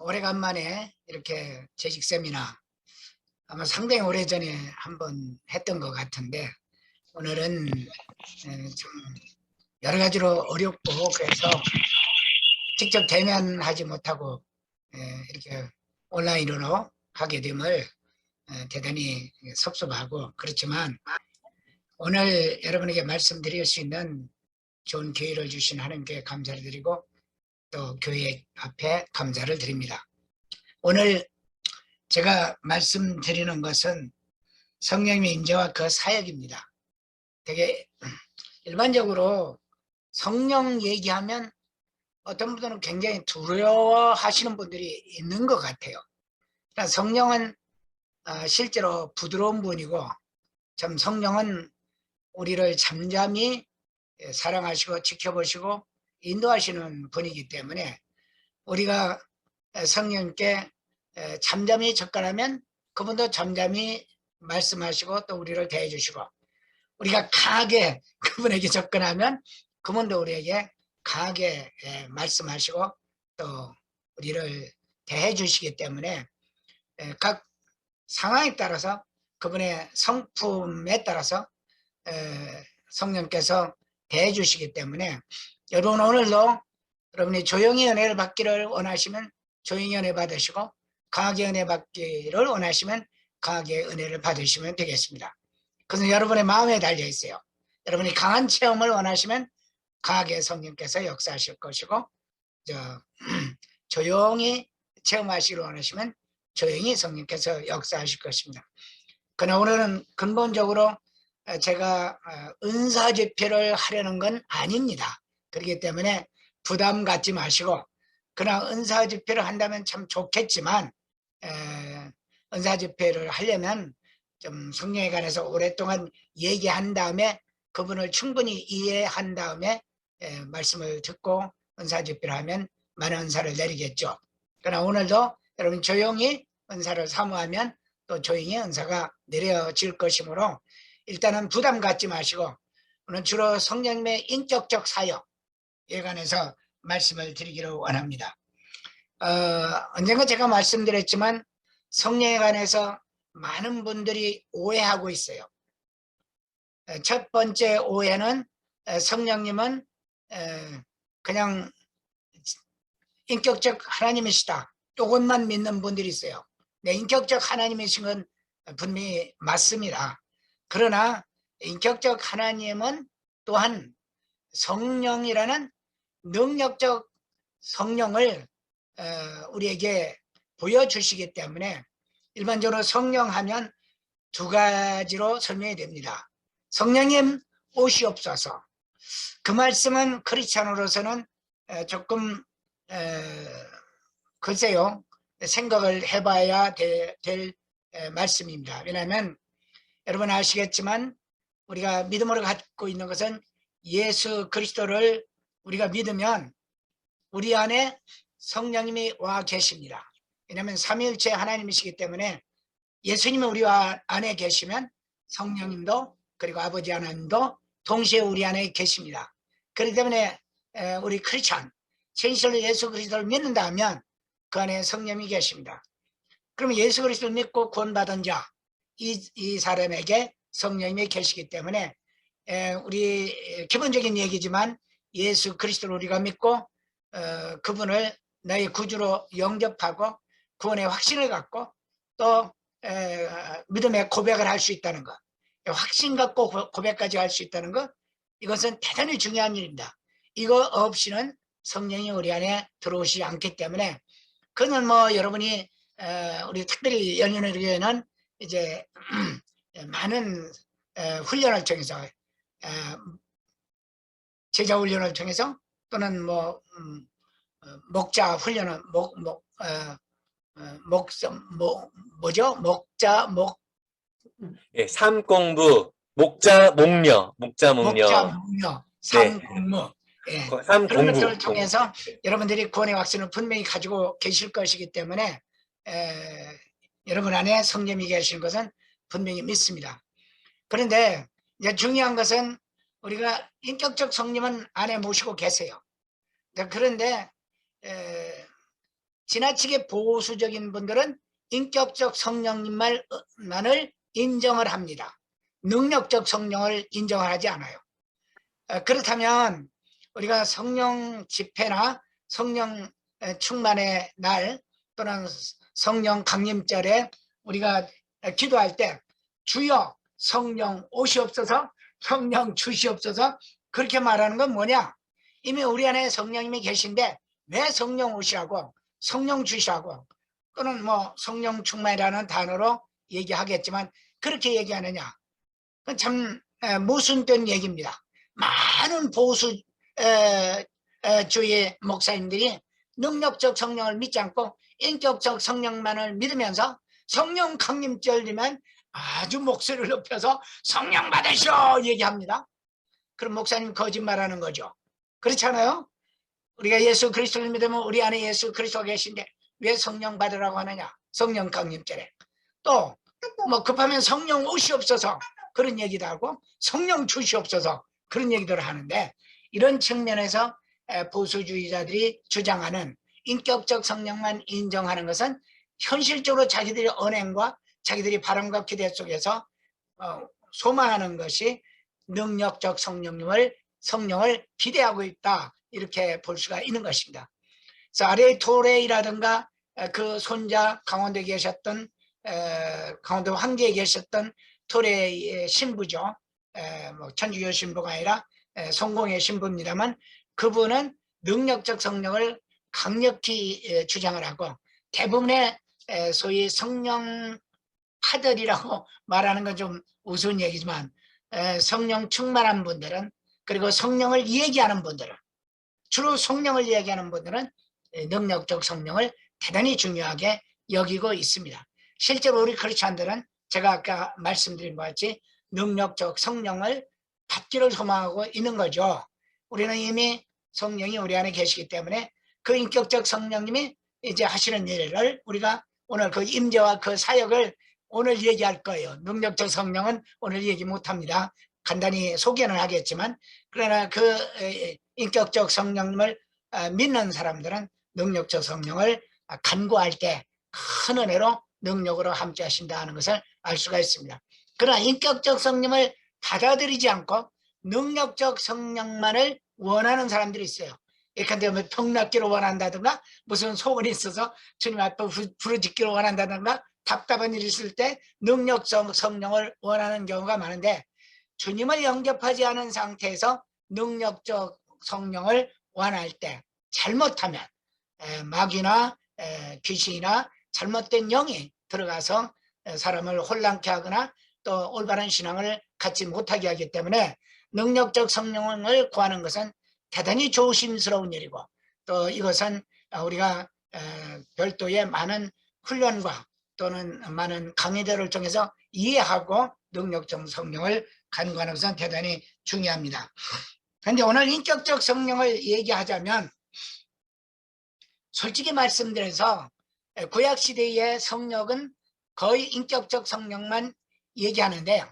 오래간만에 이렇게 재직 세미나 아마 상당히 오래전에 한번 했던 것 같은데 오늘은 좀 여러 가지로 어렵고 그래서 직접 대면하지 못하고 이렇게 온라인으로 하게 됨을 대단히 섭섭하고 그렇지만 오늘 여러분에게 말씀드릴 수 있는 좋은 기회를 주신 하나님께 감사를 드리고 또 교회 앞에 감사를 드립니다. 오늘 제가 말씀드리는 것은 성령님의 임재와 그 사역입니다. 되게 일반적으로 성령 얘기하면 어떤 분들은 굉장히 두려워하시는 분들이 있는 것 같아요. 그러니까 성령은 실제로 부드러운 분이고 참 성령은 우리를 잠잠히 사랑하시고 지켜보시고 인도하시는 분이기 때문에 우리가 성령님께 잠잠히 접근하면 그분도 잠잠히 말씀하시고 또 우리를 대해 주시고 우리가 강하게 그분에게 접근하면 그분도 우리에게 강하게 말씀하시고 또 우리를 대해 주시기 때문에 각 상황에 따라서 그분의 성품에 따라서 성령께서 대해 주시기 때문에 여러분 오늘도 여러분이 조용히 은혜를 받기를 원하시면 조용히 은혜 받으시고 강하게 은혜 받기를 원하시면 강하게 은혜를 받으시면 되겠습니다. 그것은 여러분의 마음에 달려 있어요. 여러분이 강한 체험을 원하시면 강하게 성령께서 역사하실 것이고 조용히 체험하시기를 원하시면 조용히 성령께서 역사하실 것입니다. 그러나 오늘은 근본적으로 제가 은사 집회를 하려는 건 아닙니다. 그렇기 때문에 부담 갖지 마시고 그러나 은사 집회를 한다면 참 좋겠지만 은사 집회를 하려면 좀 성령에 관해서 오랫동안 얘기한 다음에 그분을 충분히 이해한 다음에 말씀을 듣고 은사 집회를 하면 많은 은사를 내리겠죠. 그러나 오늘도 여러분 조용히 은사를 사모하면 또 조용히 은사가 내려질 것이므로 일단은 부담 갖지 마시고 오늘 주로 성령님의 인격적 사역에 관해서 말씀을 드리기를 원합니다. 언젠가 제가 말씀드렸지만 성령에 관해서 많은 분들이 오해하고 있어요. 첫 번째 오해는 성령님은 그냥 인격적 하나님이시다. 이것만 믿는 분들이 있어요. 네, 인격적 하나님이신 건 분명히 맞습니다. 그러나 인격적 하나님은 또한 성령이라는 능력적 성령을 우리에게 보여주시기 때문에 일반적으로 성령 하면 두 가지로 설명이 됩니다. 성령님 오시옵소서. 그 말씀은 크리스찬으로서는 조금 글쎄요 생각을 해봐야 될 말씀입니다. 왜냐하면 여러분 아시겠지만 우리가 믿음으로 갖고 있는 것은 예수 그리스도를 우리가 믿으면 우리 안에 성령님이 와 계십니다. 왜냐하면 삼위일체 하나님이시기 때문에 예수님이 우리 안에 계시면 성령님도 그리고 아버지 하나님도 동시에 우리 안에 계십니다. 그렇기 때문에 우리 크리스찬 진실로 예수 그리스도를 믿는다 하면 그 안에 성령이 계십니다. 그러면 예수 그리스도를 믿고 구원받은 자 이 사람에게 성령님이 계시기 때문에 우리 기본적인 얘기지만 예수 그리스도를 우리가 믿고 그분을 나의 구주로 영접하고 구원의 확신을 갖고 또 믿음의 고백을 할 수 있다는 것, 확신 갖고 고백까지 할 수 있다는 것, 이것은 대단히 중요한 일입니다. 이거 없이는 성령이 우리 안에 들어오시지 않기 때문에 그는 뭐 여러분이 우리 특별히 연인의교회는 이제 많은 훈련을 통해서 제자 훈련을 통해서 또는 뭐 목자 훈련을 예, 삼공부 목자 목녀 삼공무 예, 그런 것들을 통해서 네. 여러분들이 구원의 확신을 분명히 가지고 계실 것이기 때문에 여러분 안에 성령이 계신 것은 분명히 믿습니다. 그런데 이제 중요한 것은 우리가 인격적 성령은 안에 모시고 계세요. 그런데 지나치게 보수적인 분들은 인격적 성령님만을 인정을 합니다. 능력적 성령을 인정하지 않아요. 그렇다면 우리가 성령 집회나 성령 충만의 날 또는 성령 강림절에 우리가 기도할 때 주여 성령 오시옵소서, 성령 주시옵소서, 그렇게 말하는 건 뭐냐? 이미 우리 안에 성령님이 계신데 왜 성령 오시라고, 성령 주시라고, 또는 뭐 성령 충만이라는 단어로 얘기하겠지만 그렇게 얘기하느냐? 그건 참 모순된 얘기입니다. 많은 보수주의 목사님들이 능력적 성령을 믿지 않고 인격적 성령만을 믿으면서 성령 강림절이면 아주 목소리를 높여서 성령 받으시오 얘기합니다. 그럼 목사님 거짓말하는 거죠. 그렇지 않아요? 우리가 예수 그리스도를 믿으면 우리 안에 예수 그리스도가 계신데 왜 성령 받으라고 하느냐? 성령 강림절에. 또 뭐 급하면 성령 오시옵소서 그런 얘기도 하고 성령 주시옵소서 그런 얘기들을 하는데, 이런 측면에서 보수주의자들이 주장하는 인격적 성령만 인정하는 것은 현실적으로 자기들의 언행과 자기들이 바람과 기대 속에서 소망하는 것이 능력적 성령을 기대하고 있다, 이렇게 볼 수가 있는 것입니다. 그래서 아레이 토레이라든가 그 손자 강원도에 계셨던 강원도 황제에 계셨던 토레이의 신부죠. 뭐 천주교 신부가 아니라 성공의 신부입니다만, 그분은 능력적 성령을 강력히 주장을 하고 대부분의 소위 성령 파들이라고 말하는 건 좀 우스운 얘기지만 성령 충만한 분들은, 그리고 성령을 얘기하는 분들은, 주로 성령을 얘기하는 분들은 능력적 성령을 대단히 중요하게 여기고 있습니다. 실제로 우리 크리스찬들은 제가 아까 말씀드린 것 같이 능력적 성령을 받기를 소망하고 있는 거죠. 우리는 이미 성령이 우리 안에 계시기 때문에 그 인격적 성령님이 이제 하시는 일을 우리가 오늘 그 임재와 그 사역을 오늘 얘기할 거예요. 능력적 성령은 오늘 얘기 못합니다. 간단히 소개는 하겠지만, 그러나 그 인격적 성령님을 믿는 사람들은 능력적 성령을 간구할 때 큰 은혜로 능력으로 함께 하신다는 것을 알 수가 있습니다. 그러나 인격적 성령을 받아들이지 않고 능력적 성령만을 원하는 사람들이 있어요. 예컨대 뭐 병 낫기를 원한다든가, 무슨 소원이 있어서 주님 앞에 부르짖기를 원한다든가, 답답한 일이 있을 때 능력적 성령을 원하는 경우가 많은데, 주님을 영접하지 않은 상태에서 능력적 성령을 원할 때 잘못하면 마귀나 귀신이나 잘못된 영이 들어가서 사람을 혼란케 하거나 또 올바른 신앙을 갖지 못하게 하기 때문에 능력적 성령을 구하는 것은 대단히 조심스러운 일이고, 또 이것은 우리가 별도의 많은 훈련과 또는 많은 강의들을 통해서 이해하고 능력적 성령을 간구하는 것은 대단히 중요합니다. 그런데 오늘 인격적 성령을 얘기하자면, 솔직히 말씀드려서 구약시대의 성령은 거의 인격적 성령만 얘기하는데,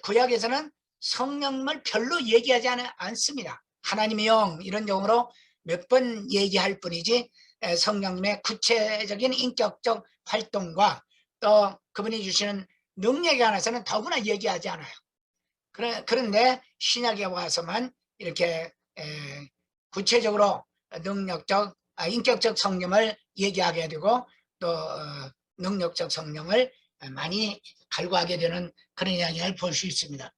구약에서는 성령을 별로 얘기하지 않습니다. 하나님의 영 이런 경우로 몇 번 얘기할 뿐이지 성령님의 구체적인 인격적 활동과 또 그분이 주시는 능력에 관해서는 더구나 얘기하지 않아요. 그런데 신약에 와서만 이렇게 구체적으로 인격적 성령을 얘기하게 되고 또 능력적 성령을 많이 갈구하게 되는 그런 이야기를 볼 수 있습니다.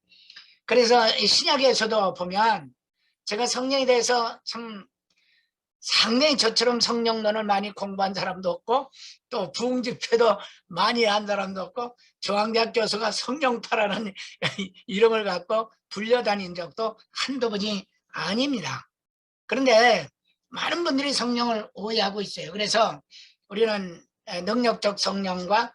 그래서 신약에서도 보면, 제가 성령에 대해서 참 상당히 저처럼 성령론을 많이 공부한 사람도 없고 또 부흥집회도 많이 한 사람도 없고 중앙대학 교수가 성령파라는 이름을 갖고 불려다닌 적도 한두 번이 아닙니다. 그런데 많은 분들이 성령을 오해하고 있어요. 그래서 우리는 능력적 성령과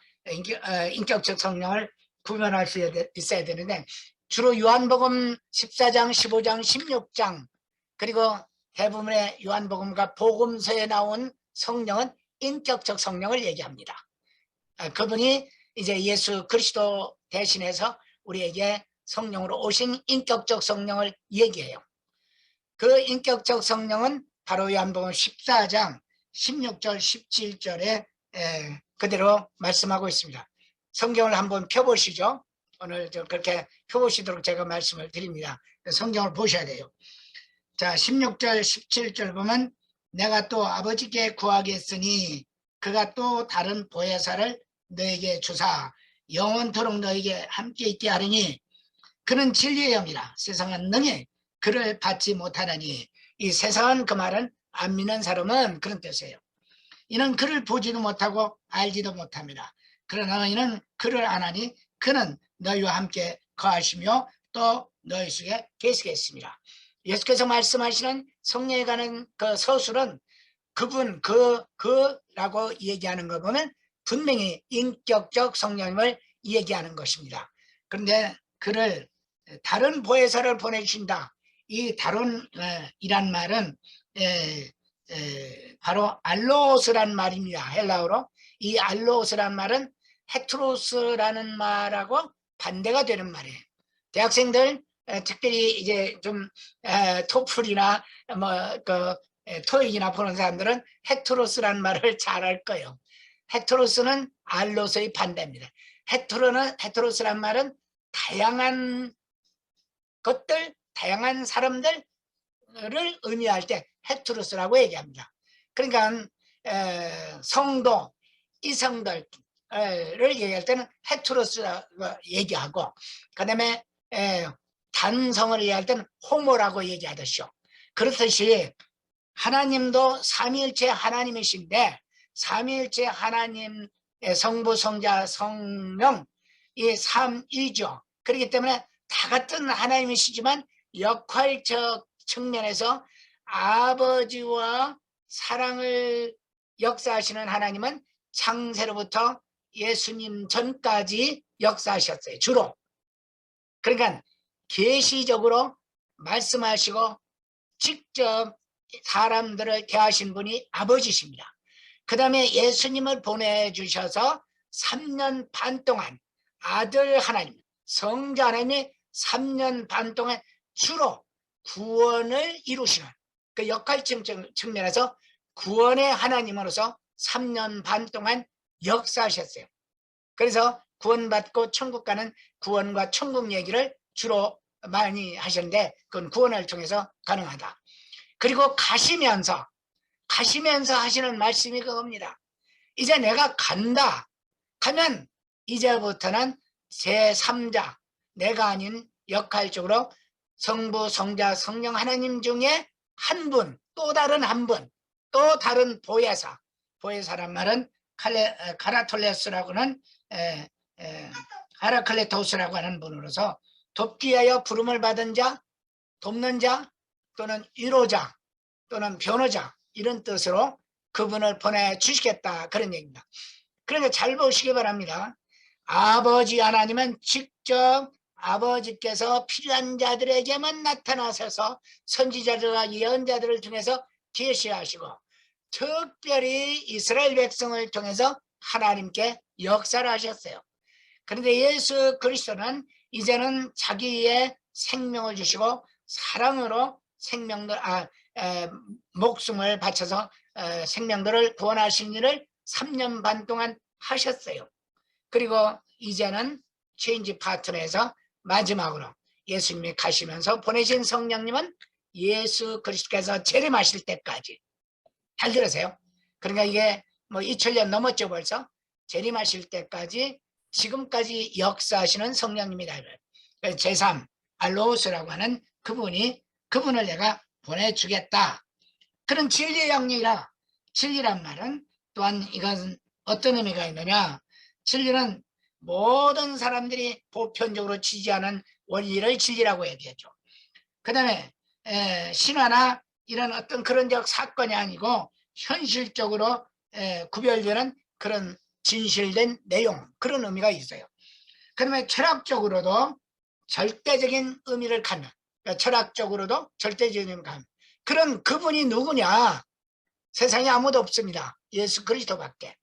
인격적 성령을 구별할 수 있어야 되는데, 주로 요한복음 14장, 15장, 16장 그리고 대부분의 요한복음과 복음서에 나온 성령은 인격적 성령을 얘기합니다. 그분이 이제 예수 그리스도 대신해서 우리에게 성령으로 오신 인격적 성령을 얘기해요. 그 인격적 성령은 바로 요한복음 14장 16절 17절에 그대로 말씀하고 있습니다. 성경을 한번 펴보시죠. 오늘 그렇게 펴보시도록 제가 말씀을 드립니다. 성경을 보셔야 돼요. 자, 16절 17절 보면 내가 또 아버지께 구하겠으니 그가 또 다른 보혜사를 너에게 주사 영원토록 너에게 함께 있게 하리니 그는 진리의 영이라 세상은 능히 그를 받지 못하나니 이 세상은 그 말은 안 믿는 사람은 그런 뜻이에요. 이는 그를 보지도 못하고 알지도 못합니다. 그러나 너희는 그를 아나니 그는 너희와 함께 거하시며 또 너희 속에 계시겠습니다. 예수께서 말씀하시는 성령에 관한 그 서술은 그분 그라고 얘기하는 거 보면 분명히 인격적 성령님을 얘기하는 것입니다. 그런데 그를 다른 보혜사를 보내주신다. 이 다른 이란 말은 바로 알로스란 말입니다. 헬라어로. 이 알로스란 말은 헤트로스라는 말하고 반대가 되는 말이에요. 대학생들 특별히 이제 좀 토플이나 토익이나 보는 사람들은 헤트로스라는 말을 잘 알 거예요. 헤트로스는 알로스의 반대입니다. 헤트로스란 말은 다양한 것들, 다양한 사람들을 의미할 때 헤트로스라고 얘기합니다. 그러니까 성도, 이성들을 얘기할 때는 헤트로스라고 얘기하고, 그 다음에 단성을 얘기할 때는 호모라고 얘기하듯이요. 그렇듯이 하나님도 삼위일체 하나님이신데 삼위일체 하나님의 성부, 성자, 성령 이 삼위죠. 그렇기 때문에 다 같은 하나님이시지만 역할적 측면에서 아버지와 사랑을 역사하시는 하나님은 창세로부터 예수님 전까지 역사하셨어요. 주로. 그러니까 계시적으로 말씀하시고 직접 사람들을 대하신 분이 아버지십니다. 그 다음에 예수님을 보내주셔서 3년 반 동안 아들 하나님, 성자 하나님이 3년 반 동안 주로 구원을 이루시는 그 역할적 측면에서 구원의 하나님으로서 3년 반 동안 역사하셨어요. 그래서 구원받고 천국 가는 구원과 천국 얘기를 주로 많이 하셨는데 그건 구원을 통해서 가능하다. 그리고 가시면서 하시는 말씀이 그겁니다. 이제 내가 간다. 가면 이제부터는 제3자, 내가 아닌 역할적으로 성부, 성자, 성령 하나님 중에 한 분, 또 다른 한 분, 또 다른 보혜사. 보혜사란 말은 카라톨레스라고는 아라클레토스라고 하는 분으로서 돕기 위하여 부름을 받은 자, 돕는 자, 또는 위로자, 또는 변호자 이런 뜻으로 그분을 보내주시겠다 그런 얘기입니다. 그러니까 잘 보시기 바랍니다. 아버지 하나님은 직접 아버지께서 필요한 자들에게만 나타나셔서 선지자들과 예언자들을 통해서 계시하시고 특별히 이스라엘 백성을 통해서 하나님께 역사를 하셨어요. 그런데 예수 그리스도는 이제는 자기의 생명을 주시고 사랑으로 목숨을 바쳐서 생명들을 구원하신 일을 3년 반 동안 하셨어요. 그리고 이제는 체인지 파트너에서 마지막으로 예수님이 가시면서 보내신 성령님은 예수 그리스도께서 재림하실 때까지, 잘 들으세요. 그러니까 이게 뭐 2000년 넘었죠 벌써. 재림하실 때까지 지금까지 역사하시는 성령님이다. 제3 알로스라고 하는 그분을 내가 보내주겠다. 그런 진리의 영이라, 진리란 말은 또한 이것은 어떤 의미가 있느냐. 진리는 모든 사람들이 보편적으로 지지하는 원리를 진리라고 얘기했죠. 그 다음에 신화나 이런 어떤 그런적 사건이 아니고 현실적으로 구별되는 그런 진실된 내용, 그런 의미가 있어요. 그 다음에 철학적으로도 절대적인 의미를 갖는, 그러니까 철학적으로도 절대적인 의미를 갖는 그런 그분이 누구냐? 세상에 아무도 없습니다. 예수 그리스도밖에.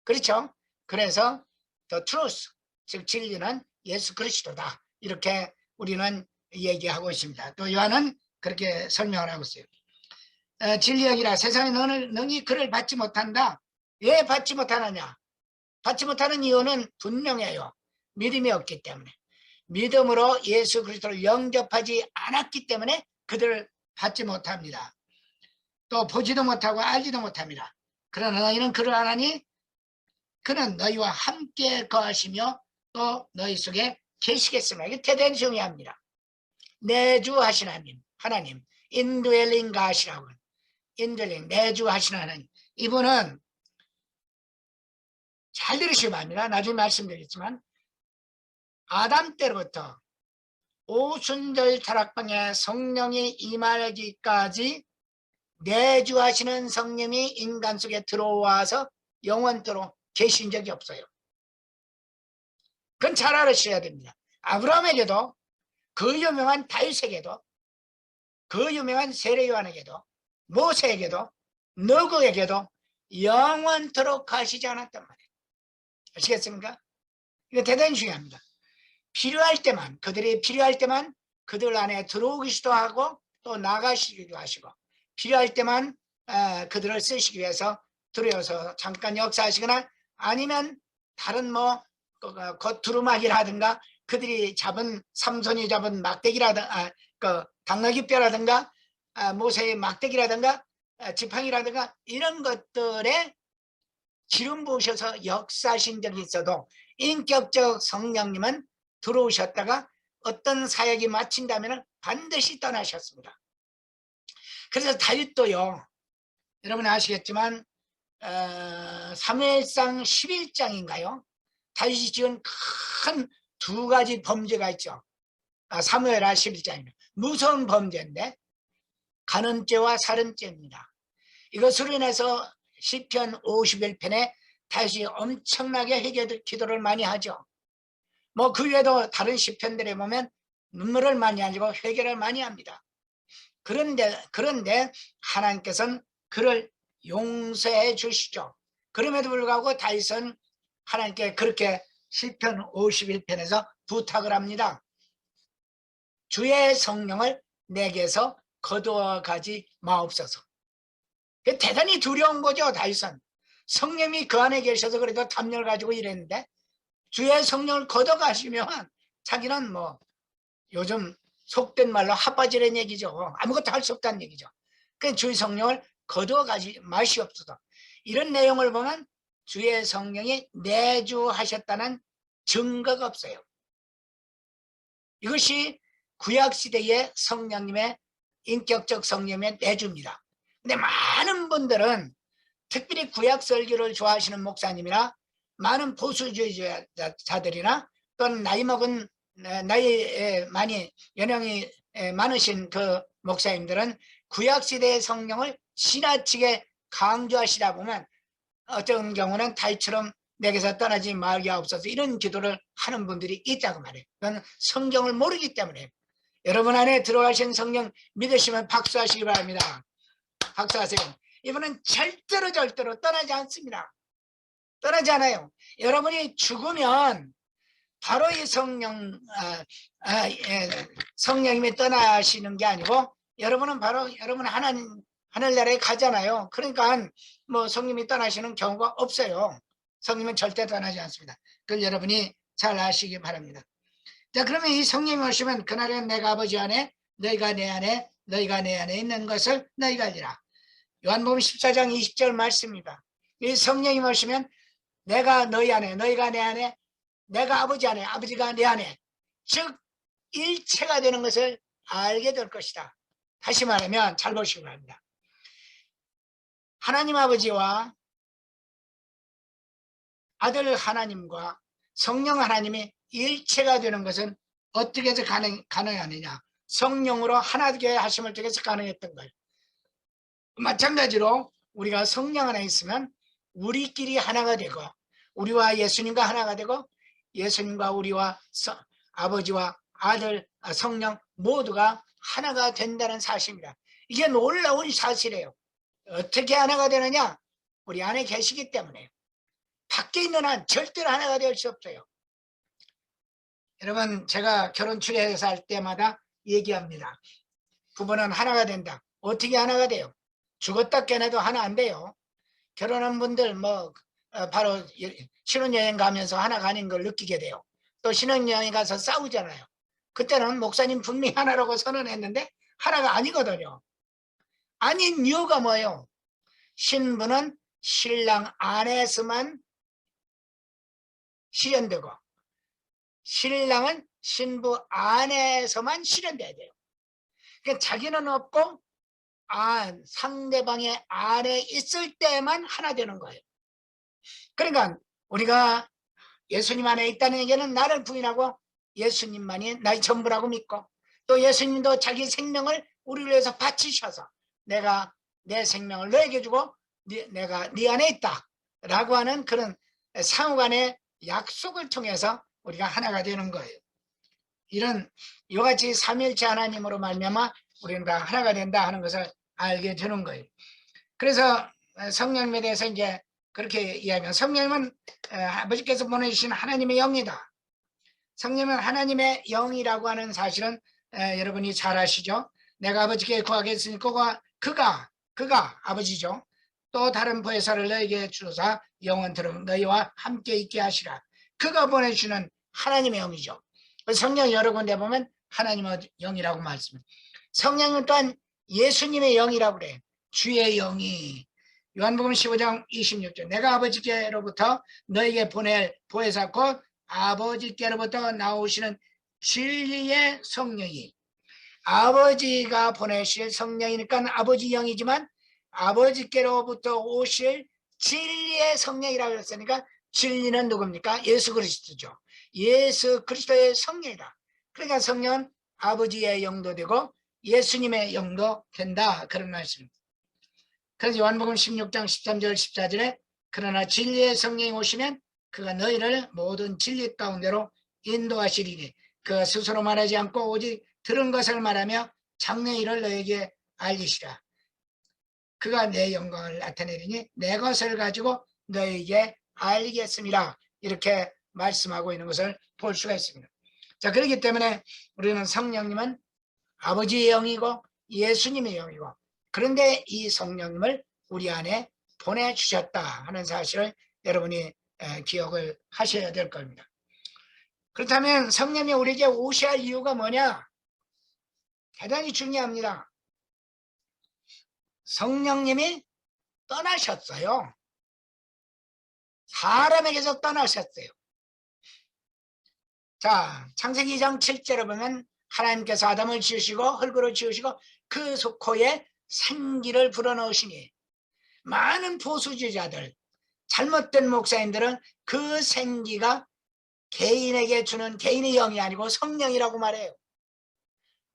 그렇죠? 그래서 the truth, 즉 진리는 예수 그리스도다. 이렇게 우리는 얘기하고 있습니다. 또 요한은 그렇게 설명을 하고 있어요. 진리의 영이라 세상에 너희 그를 받지 못한다. 왜 받지 못하느냐? 받지 못하는 이유는 분명해요. 믿음이 없기 때문에. 믿음으로 예수 그리스도를 영접하지 않았기 때문에 그들을 받지 못합니다. 또 보지도 못하고 알지도 못합니다. 그러나 너희는 그를 아나니 그는 너희와 함께 거하시며 또 너희 속에 계시겠습니다. 이게 대단히 중요합니다. 내주하신 하나님, 인드웰링 가시라고, 인드웰링, 내주하신 하나님. 이분은 잘 들으시기 바랍니다. 나중에 말씀드리겠지만 아담 때로부터 오순절 타락방에 성령이 임하기까지 내주하시는 성령이 인간 속에 들어와서 영원토록 계신 적이 없어요. 그건 잘 알으셔야 됩니다. 아브라함에게도, 그 유명한 다윗에게도, 그 유명한 세례요한에게도, 모세에게도, 너그에게도 영원토록 가시지 않았단 말이에요. 아시겠습니까? 이거 대단히 중요합니다. 필요할 때만, 그들이 필요할 때만 그들 안에 들어오기도 하고 또 나가시기도 하시고, 필요할 때만 그들을 쓰시기 위해서 들어와서 잠깐 역사하시거나 아니면 다른 뭐 겉두루마기라든가 그들이 잡은 삼손이 잡은 막대기라든가 당나귀뼈라든가 모세의 막대기라든가 지팡이라든가 이런 것들에 기름 부으셔서 역사하신 적이 있어도 인격적 성령님은 들어오셨다가 어떤 사역이 마친다면 반드시 떠나셨습니다. 그래서 다윗도요, 여러분 아시겠지만 사무엘상 11장인가요? 다윗이 지은 큰 두 가지 범죄가 있죠. 사무엘하 11장입니다. 무서운 범죄인데 간음죄와 살인죄입니다. 이것으로 인해서 시편 51편에 다윗이 엄청나게 회개 기도를 많이 하죠. 뭐 그 외에도 다른 시편들에 보면 눈물을 많이 흘리고 회개를 많이 합니다. 그런데 하나님께서는 그를 용서해 주시죠. 그럼에도 불구하고 다윗은 하나님께 그렇게 시편 51편에서 부탁을 합니다. 주의 성령을 내게서 거두어 가지 마옵소서. 대단히 두려운 거죠. 다윗은 성령이 그 안에 계셔서 그래도 담력을 가지고 이랬는데 주의 성령을 걷어가시면 자기는 뭐 요즘 속된 말로 핫바지라는 얘기죠. 아무것도 할 수 없다는 얘기죠. 그러니까 주의 성령을 거두어가지 마시옵소서. 이런 내용을 보면 주의 성령이 내주하셨다는 증거가 없어요. 이것이 구약시대의 성령님의 인격적 성령의 내주입니다. 근데 많은 분들은 특별히 구약 설교를 좋아하시는 목사님이나 많은 보수주의자들이나 또는 나이 먹은 나이에 많이 연령이 많으신 그 목사님들은 구약시대의 성령을 지나치게 강조하시다 보면 어떤 경우는 다윗처럼 내게서 떠나지 말게 하옵소서 이런 기도를 하는 분들이 있다고 말해요. 그건 성경을 모르기 때문에. 여러분 안에 들어가신 성령 믿으시면 박수하시기 바랍니다. 박수하세요. 이분은 절대로 떠나지 않습니다. 떠나지 않아요. 여러분이 죽으면 바로 이 성령님이 떠나시는 게 아니고 여러분은 바로 여러분 하늘나라에 가잖아요. 그러니까 뭐 성령님이 떠나시는 경우가 없어요. 성령님은 절대 떠나지 않습니다. 그걸 여러분이 잘 아시기 바랍니다. 자, 그러면 이 성령이 오시면 그날은 내가 아버지 안에 너희가 내 안에 너희가 내 안에 있는 것을 너희가 알리라. 요한복음 14장 20절 말씀입니다. 이 성령이 오시면 내가 너희 안에 너희가 내 안에 내가 아버지 안에 아버지가 내 안에 즉 일체가 되는 것을 알게 될 것이다. 다시 말하면 잘 보시기 바랍니다. 하나님 아버지와 아들 하나님과 성령 하나님이 일체가 되는 것은 어떻게 해서 가능하느냐. 성령으로 하나 되게 하심을 통해서 가능했던 거예요. 마찬가지로 우리가 성령 안에 있으면 우리끼리 하나가 되고 우리와 예수님과 하나가 되고 예수님과 우리와 아버지와 아들 성령 모두가 하나가 된다는 사실입니다. 이게 놀라운 사실이에요. 어떻게 하나가 되느냐? 우리 안에 계시기 때문에. 밖에 있는 한 절대로 하나가 될 수 없어요. 여러분 제가 결혼 추례해서 할 때마다 얘기합니다. 부부는 하나가 된다. 어떻게 하나가 돼요? 죽었다 깨어나도 하나 안 돼요. 결혼한 분들 바로 신혼여행 가면서 하나가 아닌 걸 느끼게 돼요. 또 신혼여행 가서 싸우잖아요. 그때는 목사님 분명히 하나라고 선언했는데 하나가 아니거든요. 아닌 이유가 뭐예요? 신부는 신랑 안에서만 실현되고 신랑은 신부 안에서만 실현돼야 돼요. 그러니까 자기는 없고 상대방의 안에 있을 때만 하나 되는 거예요. 그러니까 우리가 예수님 안에 있다는 얘기는 나를 부인하고 예수님만이 나의 전부라고 믿고 또 예수님도 자기 생명을 우리를 위해서 바치셔서 내가 내 생명을 너에게 주고 내가 네 안에 있다 라고 하는 그런 상호간의 약속을 통해서 우리가 하나가 되는 거예요. 이런 이와같이 삼위일체 하나님으로 말미암아 우리는 다 하나가 된다 하는 것을 알게 되는 거예요. 그래서 성령님에 대해서 이제 그렇게 이야기하면 성령님은 아버지께서 보내주신 하나님의 영이다. 성령은 하나님의 영이라고 하는 사실은 여러분이 잘 아시죠? 내가 아버지께 구하겠으니 그가 아버지죠. 또 다른 보혜사를 너에게 주사 영원토록 너희와 함께 있게 하시라. 그가 보내주는 하나님의 영이죠. 성령 여러 군데 보면 하나님의 영이라고 말씀합니다. 성령은 또한 예수님의 영이라고 그래요. 주의 영이. 요한복음 15장 26절 내가 아버지께로부터 너에게 보낼 보혜사 곧 아버지께로부터 나오시는 진리의 성령이 아버지가 보내실 성령이니까 아버지 영이지만 아버지께로부터 오실 진리의 성령이라고 했으니까 진리는 누굽니까? 예수 그리스도죠. 예수 그리스도의 성령이다. 그러니까 성령은 아버지의 영도 되고 예수님의 영도 된다. 그런 말씀입니다. 그래서 요한복음 16장 13절 14절에 그러나 진리의 성령이 오시면 그가 너희를 모든 진리 가운데로 인도하시리니 그가 스스로 말하지 않고 오직 들은 것을 말하며 장래 일을 너에게 알리시라. 그가 내 영광을 나타내리니 내 것을 가지고 너에게 알리겠습니다. 이렇게 말씀하고 있는 것을 볼 수가 있습니다. 자, 그렇기 때문에 우리는 성령님은 아버지의 영이고 예수님의 영이고 그런데 이 성령님을 우리 안에 보내주셨다 하는 사실을 여러분이 기억을 하셔야 될 겁니다. 그렇다면 성령이 우리에게 오셔야 할 이유가 뭐냐? 대단히 중요합니다. 성령님이 떠나셨어요. 사람에게서 떠나셨어요. 자, 창세기 2장 7절에 보면 하나님께서 아담을 지으시고 흙으로 지으시고 그 코에 생기를 불어넣으시니 많은 보수주의자들 잘못된 목사님들은 그 생기가 개인에게 주는 개인의 영이 아니고 성령이라고 말해요.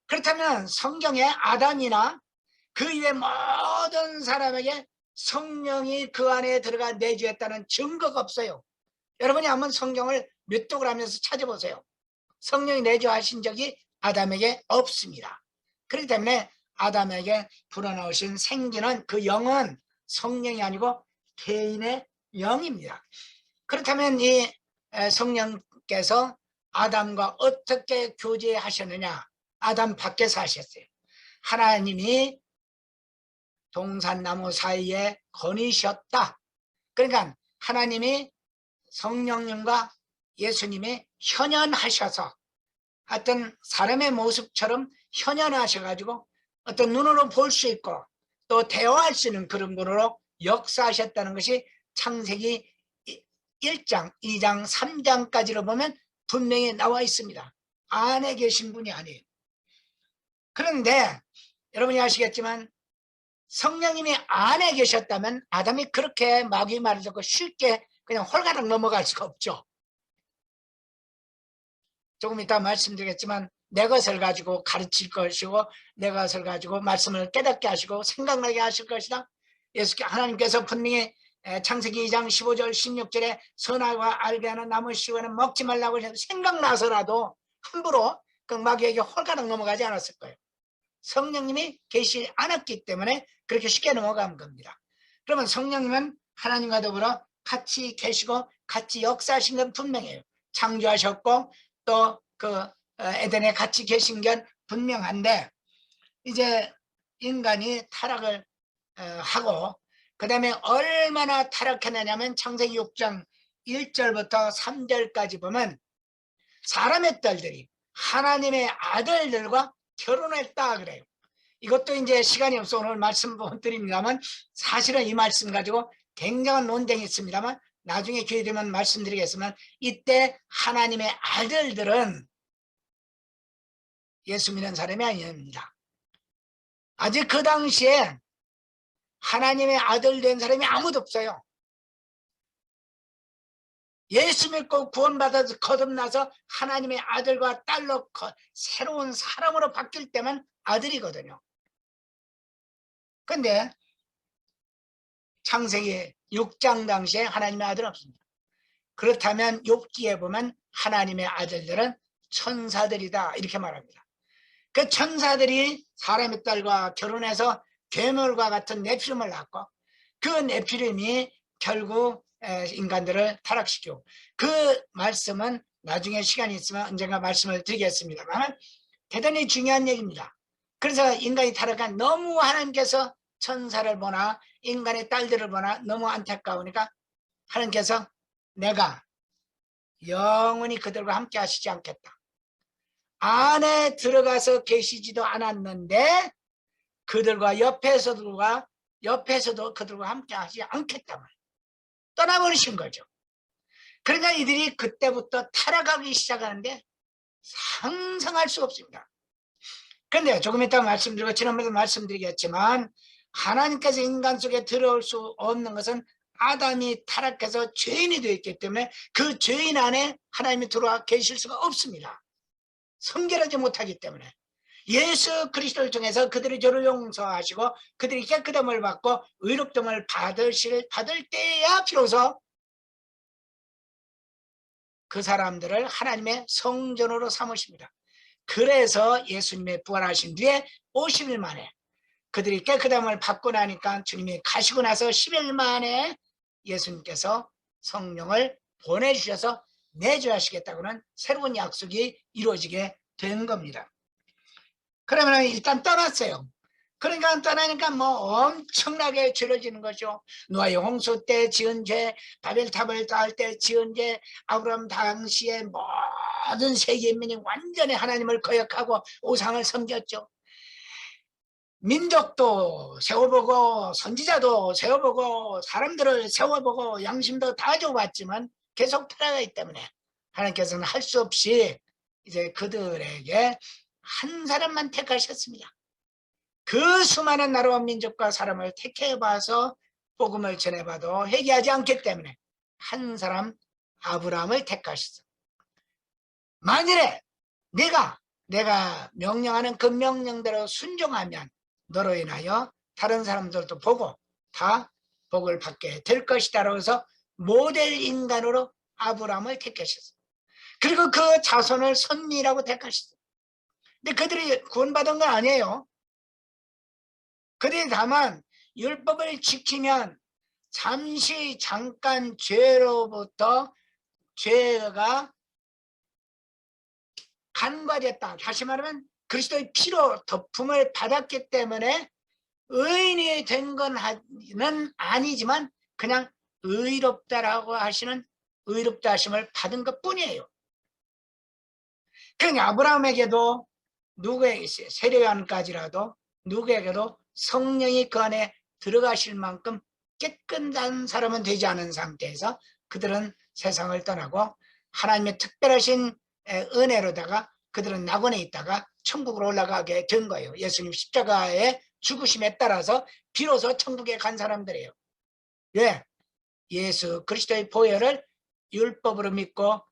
그렇다면 성경에 아담이나 그 이외 모든 사람에게 성령이 그 안에 들어가 내주했다는 증거가 없어요. 여러분이 한번 성경을 몇독을 하면서 찾아보세요. 성령이 내주하신 적이 아담에게 없습니다. 그렇기 때문에 아담에게 불어넣으신 생기는 그 영은 성령이 아니고 개인의 영입니다. 그렇다면 이 성령께서 아담과 어떻게 교제하셨느냐? 아담 밖에서 하셨어요. 하나님이 동산나무 사이에 거니셨다. 그러니까 하나님이 성령님과 예수님이 현현하셔서 어떤 사람의 모습처럼 현현하셔가지고 어떤 눈으로 볼 수 있고 또 대화할 수 있는 그런 분으로 역사하셨다는 것이 창세기 1장, 2장, 3장까지로 보면 분명히 나와 있습니다. 안에 계신 분이 아니에요. 그런데 여러분이 아시겠지만 성령님이 안에 계셨다면 아담이 그렇게 마귀의 말을 듣고 쉽게 그냥 홀가닥 넘어갈 수가 없죠. 조금 이따 말씀드리겠지만 내 것을 가지고 가르칠 것이고 내 것을 가지고 말씀을 깨닫게 하시고 생각나게 하실 것이다. 하나님께서 분명히 창세기 2장 15절 16절에 선악과 알게 하는 나무 씨와는 먹지 말라고 해서 생각나서라도 함부로 그 마귀에게 홀가닥 넘어가지 않았을 거예요. 성령님이 계시지 않았기 때문에 그렇게 쉽게 넘어간 겁니다. 그러면 성령님은 하나님과 더불어 같이 계시고 같이 역사하신 건 분명해요. 창조하셨고 또 그 에덴에 같이 계신 건 분명한데 이제 인간이 타락을 하고 그 다음에 얼마나 타락했느냐면 창세기 6장 1절부터 3절까지 보면 사람의 딸들이 하나님의 아들들과 결혼했다 그래요. 이것도 이제 시간이 없어 오늘 말씀 드립니다만 사실은 이 말씀 가지고 굉장한 논쟁이 있습니다만 나중에 기회 되면 말씀드리겠지만 이때 하나님의 아들들은 예수 믿는 사람이 아닙니다. 아직 그 당시에 하나님의 아들 된 사람이 아무도 없어요. 예수 믿고 구원받아서 거듭나서 하나님의 아들과 딸로 새로운 사람으로 바뀔 때만 아들이거든요. 근데 창세기 6장 당시에 하나님의 아들은 없습니다. 그렇다면 욥기에 보면 하나님의 아들들은 천사들이다 이렇게 말합니다. 그 천사들이 사람의 딸과 결혼해서 괴물과 같은 네피림을 낳고 그 네피림이 결국 인간들을 타락시키고 그 말씀은 나중에 시간이 있으면 언젠가 말씀을 드리겠습니다만 대단히 중요한 얘기입니다. 그래서 인간이 타락한 너무 하나님께서 천사를 보나 인간의 딸들을 보나 너무 안타까우니까 하나님께서 내가 영원히 그들과 함께 하시지 않겠다. 안에 들어가서 계시지도 않았는데 그들과 옆에서도 그들과 함께 하지 않겠다 말이에요. 떠나버리신 거죠. 그러니까 이들이 그때부터 타락하기 시작하는데 상상할 수 없습니다. 그런데 조금 이따 말씀드리고 지난번에도 말씀드리겠지만 하나님께서 인간 속에 들어올 수 없는 것은 아담이 타락해서 죄인이 되어 있기 때문에 그 죄인 안에 하나님이 들어와 계실 수가 없습니다. 성결하지 못하기 때문에 예수 그리스도를 통해서 그들의 죄를 용서하시고 그들이 깨끗함을 받고 의롭됨을 받을 때야 비로소 그 사람들을 하나님의 성전으로 삼으십니다. 그래서 예수님의 부활하신 뒤에 50일 만에 그들이 깨끗함을 받고 나니까 주님이 가시고 나서 10일 만에 예수님께서 성령을 보내주셔서 내주하시겠다고는 새로운 약속이 이루어지게 된 겁니다. 그러면 일단 떠났어요. 그러니까 떠나니까 뭐 엄청나게 죄를 지는 거죠. 노아의 홍수 때 지은 죄, 바벨탑을 쌓을 때 지은 죄, 아브라함 당시에 모든 세계민이 완전히 하나님을 거역하고 우상을 섬겼죠. 민족도 세워보고 선지자도 세워보고 사람들을 세워보고 양심도 다 줘봤지만 계속 타락하기 때문에 하나님께서는 할 수 없이 이제 그들에게 한 사람만 택하셨습니다. 그 수많은 나라와 민족과 사람을 택해봐서 복음을 전해봐도 회개하지 않기 때문에 한 사람 아브라함을 택하셨어. 만일에 내가 명령하는 그 명령대로 순종하면 너로 인하여 다른 사람들도 보고 다 복을 받게 될 것이다. 그래서 모델 인간으로 아브라함을 택하셨어요. 그리고 그 자손을 선미라고 택하셨어요. 근데 그들이 구원받은 건 아니에요. 그들이 다만 율법을 지키면 잠깐 죄로부터 죄가 간과됐다. 다시 말하면 그리스도의 피로 덮음을 받았기 때문에 의인이 된 건 아니지만 그냥 의롭다라고 하시는 의롭다 하심을 받은 것 뿐이에요. 그러니까 아브라함에게도 세례요한까지라도 누구에게도 성령이 그 안에 들어가실 만큼 깨끗한 사람은 되지 않은 상태에서 그들은 세상을 떠나고 하나님의 특별하신 은혜로다가 그들은 낙원에 있다가 천국으로 올라가게 된 거예요. 예수님 십자가의 죽으심에 따라서 비로소 천국에 간 사람들이에요. 왜? 예수 그리스도의 보혈을 율법으로 믿고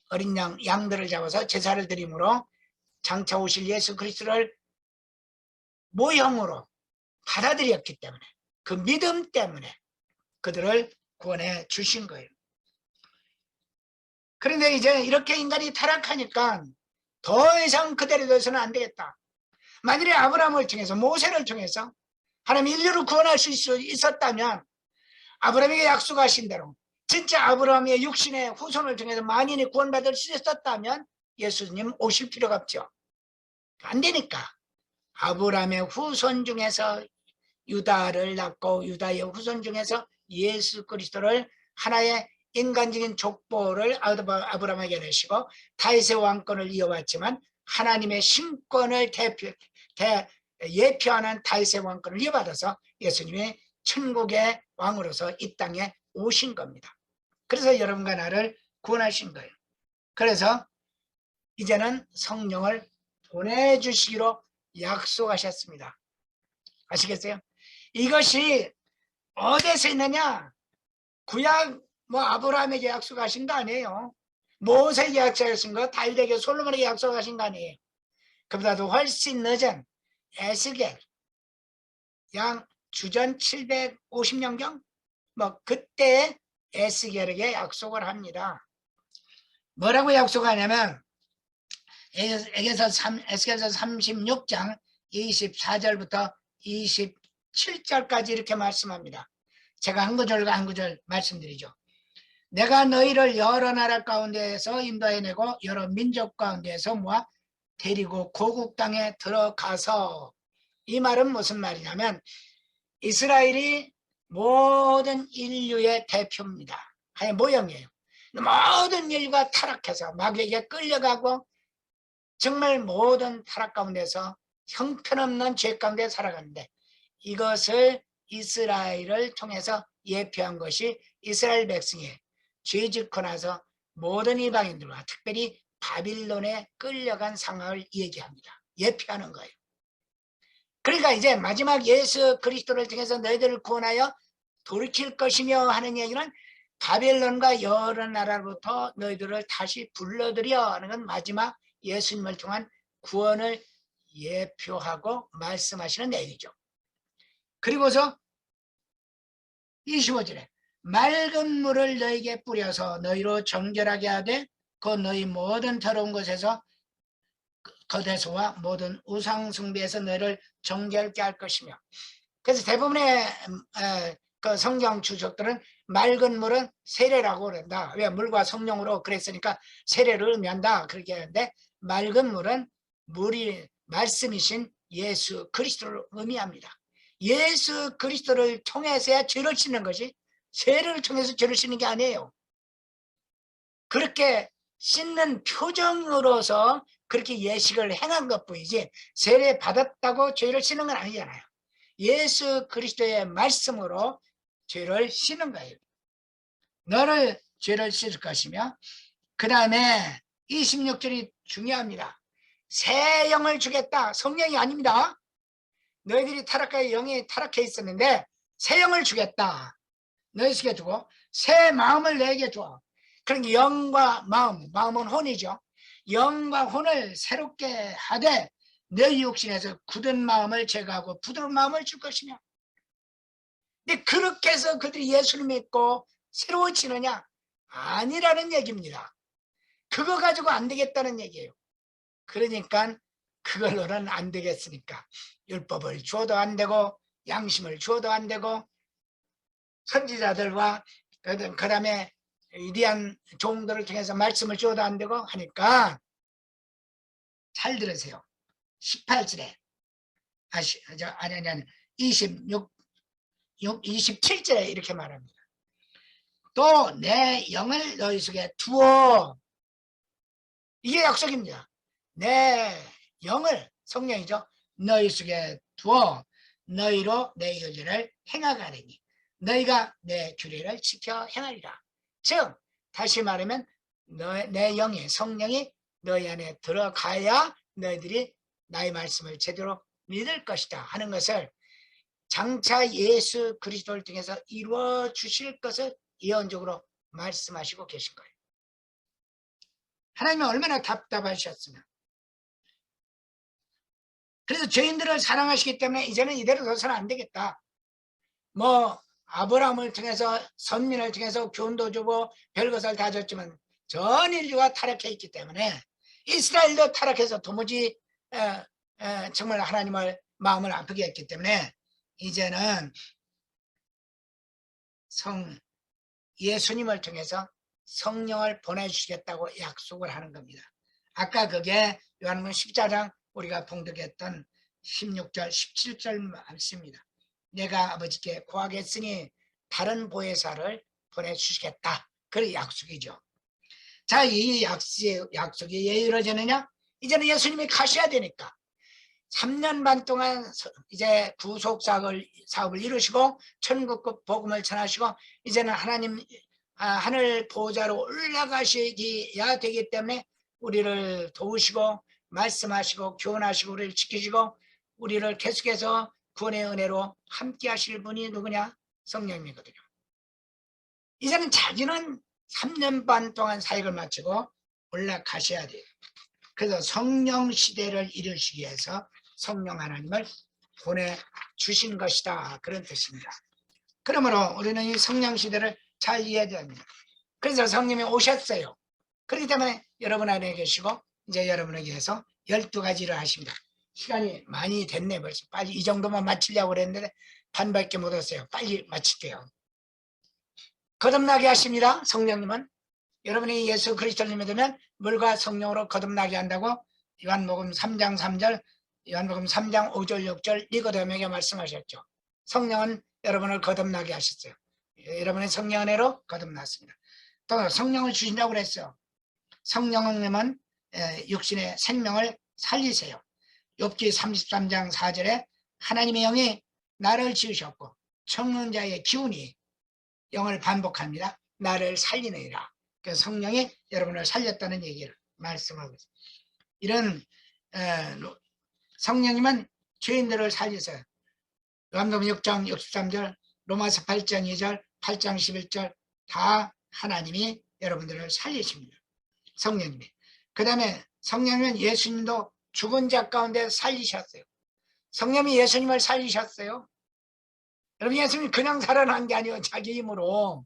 어린 양들을 잡아서 제사를 드림으로 장차 오실 예수 그리스도를 모형으로 받아들였기 때문에 그 믿음 때문에 그들을 구원해 주신 거예요. 그런데 이제 이렇게 인간이 타락하니까 더 이상 그대로 둬서는 안 되겠다. 만일에 아브라함을 통해서 모세를 통해서 하나님 인류를 구원할 수 있었다면 아브라함에게 약속하신 대로 진짜 아브라함의 육신의 후손을 통해서 만인이 구원받을 수 있었다면 예수님 오실 필요가 없죠. 안 되니까 아브라함의 후손 중에서 유다를 낳고 유다의 후손 중에서 예수 그리스도를 하나의 인간적인 족보를 아브라함에게 내시고 다윗의 왕권을 이어왔지만 하나님의 신권을 예표하는 다윗의 왕권을 이어받아서 예수님이 천국의 왕으로서 이 땅에 오신 겁니다. 그래서 여러분과 나를 구원하신 거예요. 그래서 이제는 성령을 보내주시기로 약속하셨습니다. 아시겠어요? 이것이 어디서 있느냐? 구약 아브라함에게 약속하신 거 아니에요. 모세에게 약속하신 거, 다윗에게 솔로몬에게 약속하신 거 아니에요. 그보다도 훨씬 늦은 에스겔 양 주전 750년경 그때 에스겔에게 약속을 합니다. 뭐라고 약속하냐면 에스겔서 36장 24절부터 27절까지 이렇게 말씀합니다. 제가 한 구절과 한 구절 말씀드리죠. 내가 너희를 여러 나라 가운데에서 인도해내고 여러 민족 가운데에서 모아 데리고 고국 땅에 들어가서, 이 말은 무슨 말이냐면 이스라엘이 모든 인류의 대표입니다. 하나의 모형이에요. 모든 인류가 타락해서 마귀에게 끌려가고 정말 모든 타락 가운데서 형편없는 죄 가운데 살아가는데, 이것을 이스라엘을 통해서 예표한 것이 이스라엘 백성이 죄 짓고 나서 모든 이방인들과 특별히 바빌론에 끌려간 상황을 얘기합니다. 예표하는 거예요. 그러니까 이제 마지막 예수 그리스도를 통해서 너희들을 구원하여 돌이킬 것이며 하는 얘기는 바벨론과 여러 나라로부터 너희들을 다시 불러들여 하는 건 마지막 예수님을 통한 구원을 예표하고 말씀하시는 내용이죠. 그리고서 25절에 맑은 물을 너희에게 뿌려서 너희로 정결하게 하되 그 너희 모든 더러운 것에서 거대소와 모든 우상 숭배에서 너희를 정결케 할 것이며, 그래서 대부분의 그 성경 주석들은 맑은 물은 세례라고 그런다. 왜? 물과 성령으로 그랬으니까 세례를 의미한다 그렇게 하는데, 맑은 물은 물이 말씀이신 예수 그리스도를 의미합니다. 예수 그리스도를 통해서야 죄를 씻는 것이, 세례를 통해서 죄를 씻는 게 아니에요. 그렇게 씻는 표정으로서 그렇게 예식을 행한 것뿐이지 세례 받았다고 죄를 씻는 건 아니잖아요. 예수 그리스도의 말씀으로 죄를 씻는 거예요. 너를 죄를 씻을 것이며, 그 다음에 26절이 중요합니다. 새 영을 주겠다. 성령이 아닙니다. 너희들이 타락하여 영이 타락해 있었는데 새 영을 주겠다. 너희에게 주고 새 마음을 너에게 줘. 그러니까 영과 마음은 혼이죠. 영과 혼을 새롭게 하되 너희 육신에서 굳은 마음을 제거하고 부드러운 마음을 줄 것이며. 근데 그렇게 해서 그들이 예수를 믿고 새로워지느냐? 아니라는 얘기입니다. 그거 가지고 안 되겠다는 얘기예요. 그러니까 그걸로는 안 되겠으니까 율법을 주어도 안 되고 양심을 주어도 안 되고 선지자들과 그 다음에 위대한 종들을 통해서 말씀을 주어도 안 되고 하니까, 잘 들으세요. 18절에 27절에 이렇게 말합니다. 또 내 영을 너희 속에 두어. 이게 약속입니다. 내 영을, 성령이죠, 너희 속에 두어 너희로 내 의지를 행하게 하리니 너희가 내 규례를 지켜 행하리라. 즉 다시 말하면 내 영이, 성령이 너희 안에 들어가야 너희들이 나의 말씀을 제대로 믿을 것이다 하는 것을 장차 예수 그리스도를 통해서 이루어 주실 것을 예언적으로 말씀하시고 계신 거예요. 하나님은 얼마나 답답하셨으면. 그래서 죄인들을 사랑하시기 때문에 이제는 이대로 둬서는 안 되겠다. 아브라함을 통해서, 선민을 통해서 교훈도 주고 별것을 다 줬지만 전 인류가 타락해 있기 때문에, 이스라엘도 타락해서 도무지 정말 하나님을 마음을 아프게 했기 때문에 이제는 예수님을 통해서 성령을 보내주시겠다고 약속을 하는 겁니다. 아까 그게 요한복음 14장 우리가 봉독했던 16절 17절 말씀입니다. 내가 아버지께 구하겠으니 다른 보혜사를 보내주시겠다. 그 약속이죠. 자, 이 약속이 왜 이루어지느냐? 이제는 예수님이 가셔야 되니까 3년 반 동안 이제 구속 사업을 이루시고 천국 복음을 전하시고 이제는 하나님 하늘 보좌로 올라가셔야 되기 때문에 우리를 도우시고 말씀하시고 교훈하시고 우리를 지키시고 우리를 계속해서 구원의 은혜로 함께 하실 분이 누구냐? 성령님이거든요. 이제는 자기는 3년 반 동안 사역을 마치고 올라가셔야 돼요. 그래서 성령 시대를 이루시기 위해서 성령 하나님을 보내주신 것이다. 그런 뜻입니다. 그러므로 우리는 이 성령 시대를 잘 이해해야 됩니다. 그래서 성령이 오셨어요. 그렇기 때문에 여러분 안에 계시고 이제 여러분에게서 12가지를 하십니다. 시간이 많이 됐네. 벌써 빨리 이 정도만 마치려고 그랬는데 반밖에 못 왔어요. 빨리 마칠게요. 거듭나게 하십니다. 성령님은 여러분이 예수 그리스도를 믿으면 물과 성령으로 거듭나게 한다고 요한복음 3장 3절 요한복음 3장 5절 6절 니고데모에게 말씀하셨죠. 성령은 여러분을 거듭나게 하셨어요. 여러분의 성령 은혜로 거듭났습니다. 또 성령을 주신다고 그랬어요. 성령님은 육신의 생명을 살리세요. 욥기 33장 4절에 하나님의 영이 나를 지으셨고 청는 자의 기운이 영을 반복합니다. 나를 살리느니라. 그래서 성령이 여러분을 살렸다는 얘기를 말씀하고 있습니다. 이런 성령님은 죄인들을 살리세요. 요한복음 6장 63절 로마서 8장 2절 8장 11절 다 하나님이 여러분들을 살리십니다. 성령님이. 그 다음에 성령님은 예수님도 죽은 자 가운데 살리셨어요. 성령이 예수님을 살리셨어요. 여러분 예수님이 그냥 살아난 게 아니고 자기 힘으로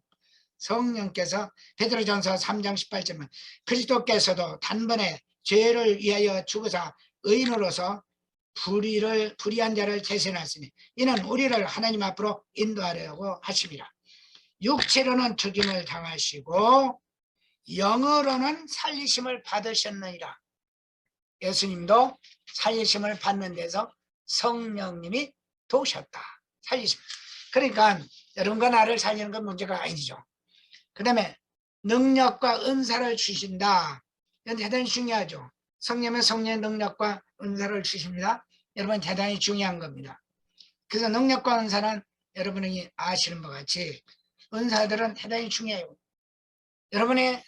성령께서 베드로전서 3장 18절만 그리스도께서도 단번에 죄를 위하여 죽으사 의인으로서 불의한 자를 대신하시니 이는 우리를 하나님 앞으로 인도하려고 하심이라. 육체로는 죽임을 당하시고 영으로는 살리심을 받으셨느니라. 예수님도 살리심을 받는 데서 성령님이 도우셨다. 살리심. 그러니까 여러분과 나를 살리는 건 문제가 아니죠. 그 다음에 능력과 은사를 주신다. 이건 대단히 중요하죠. 성령은 성령의 능력과 은사를 주십니다. 여러분 대단히 중요한 겁니다. 그래서 능력과 은사는 여러분이 아시는 것 같이 은사들은 대단히 중요해요. 여러분의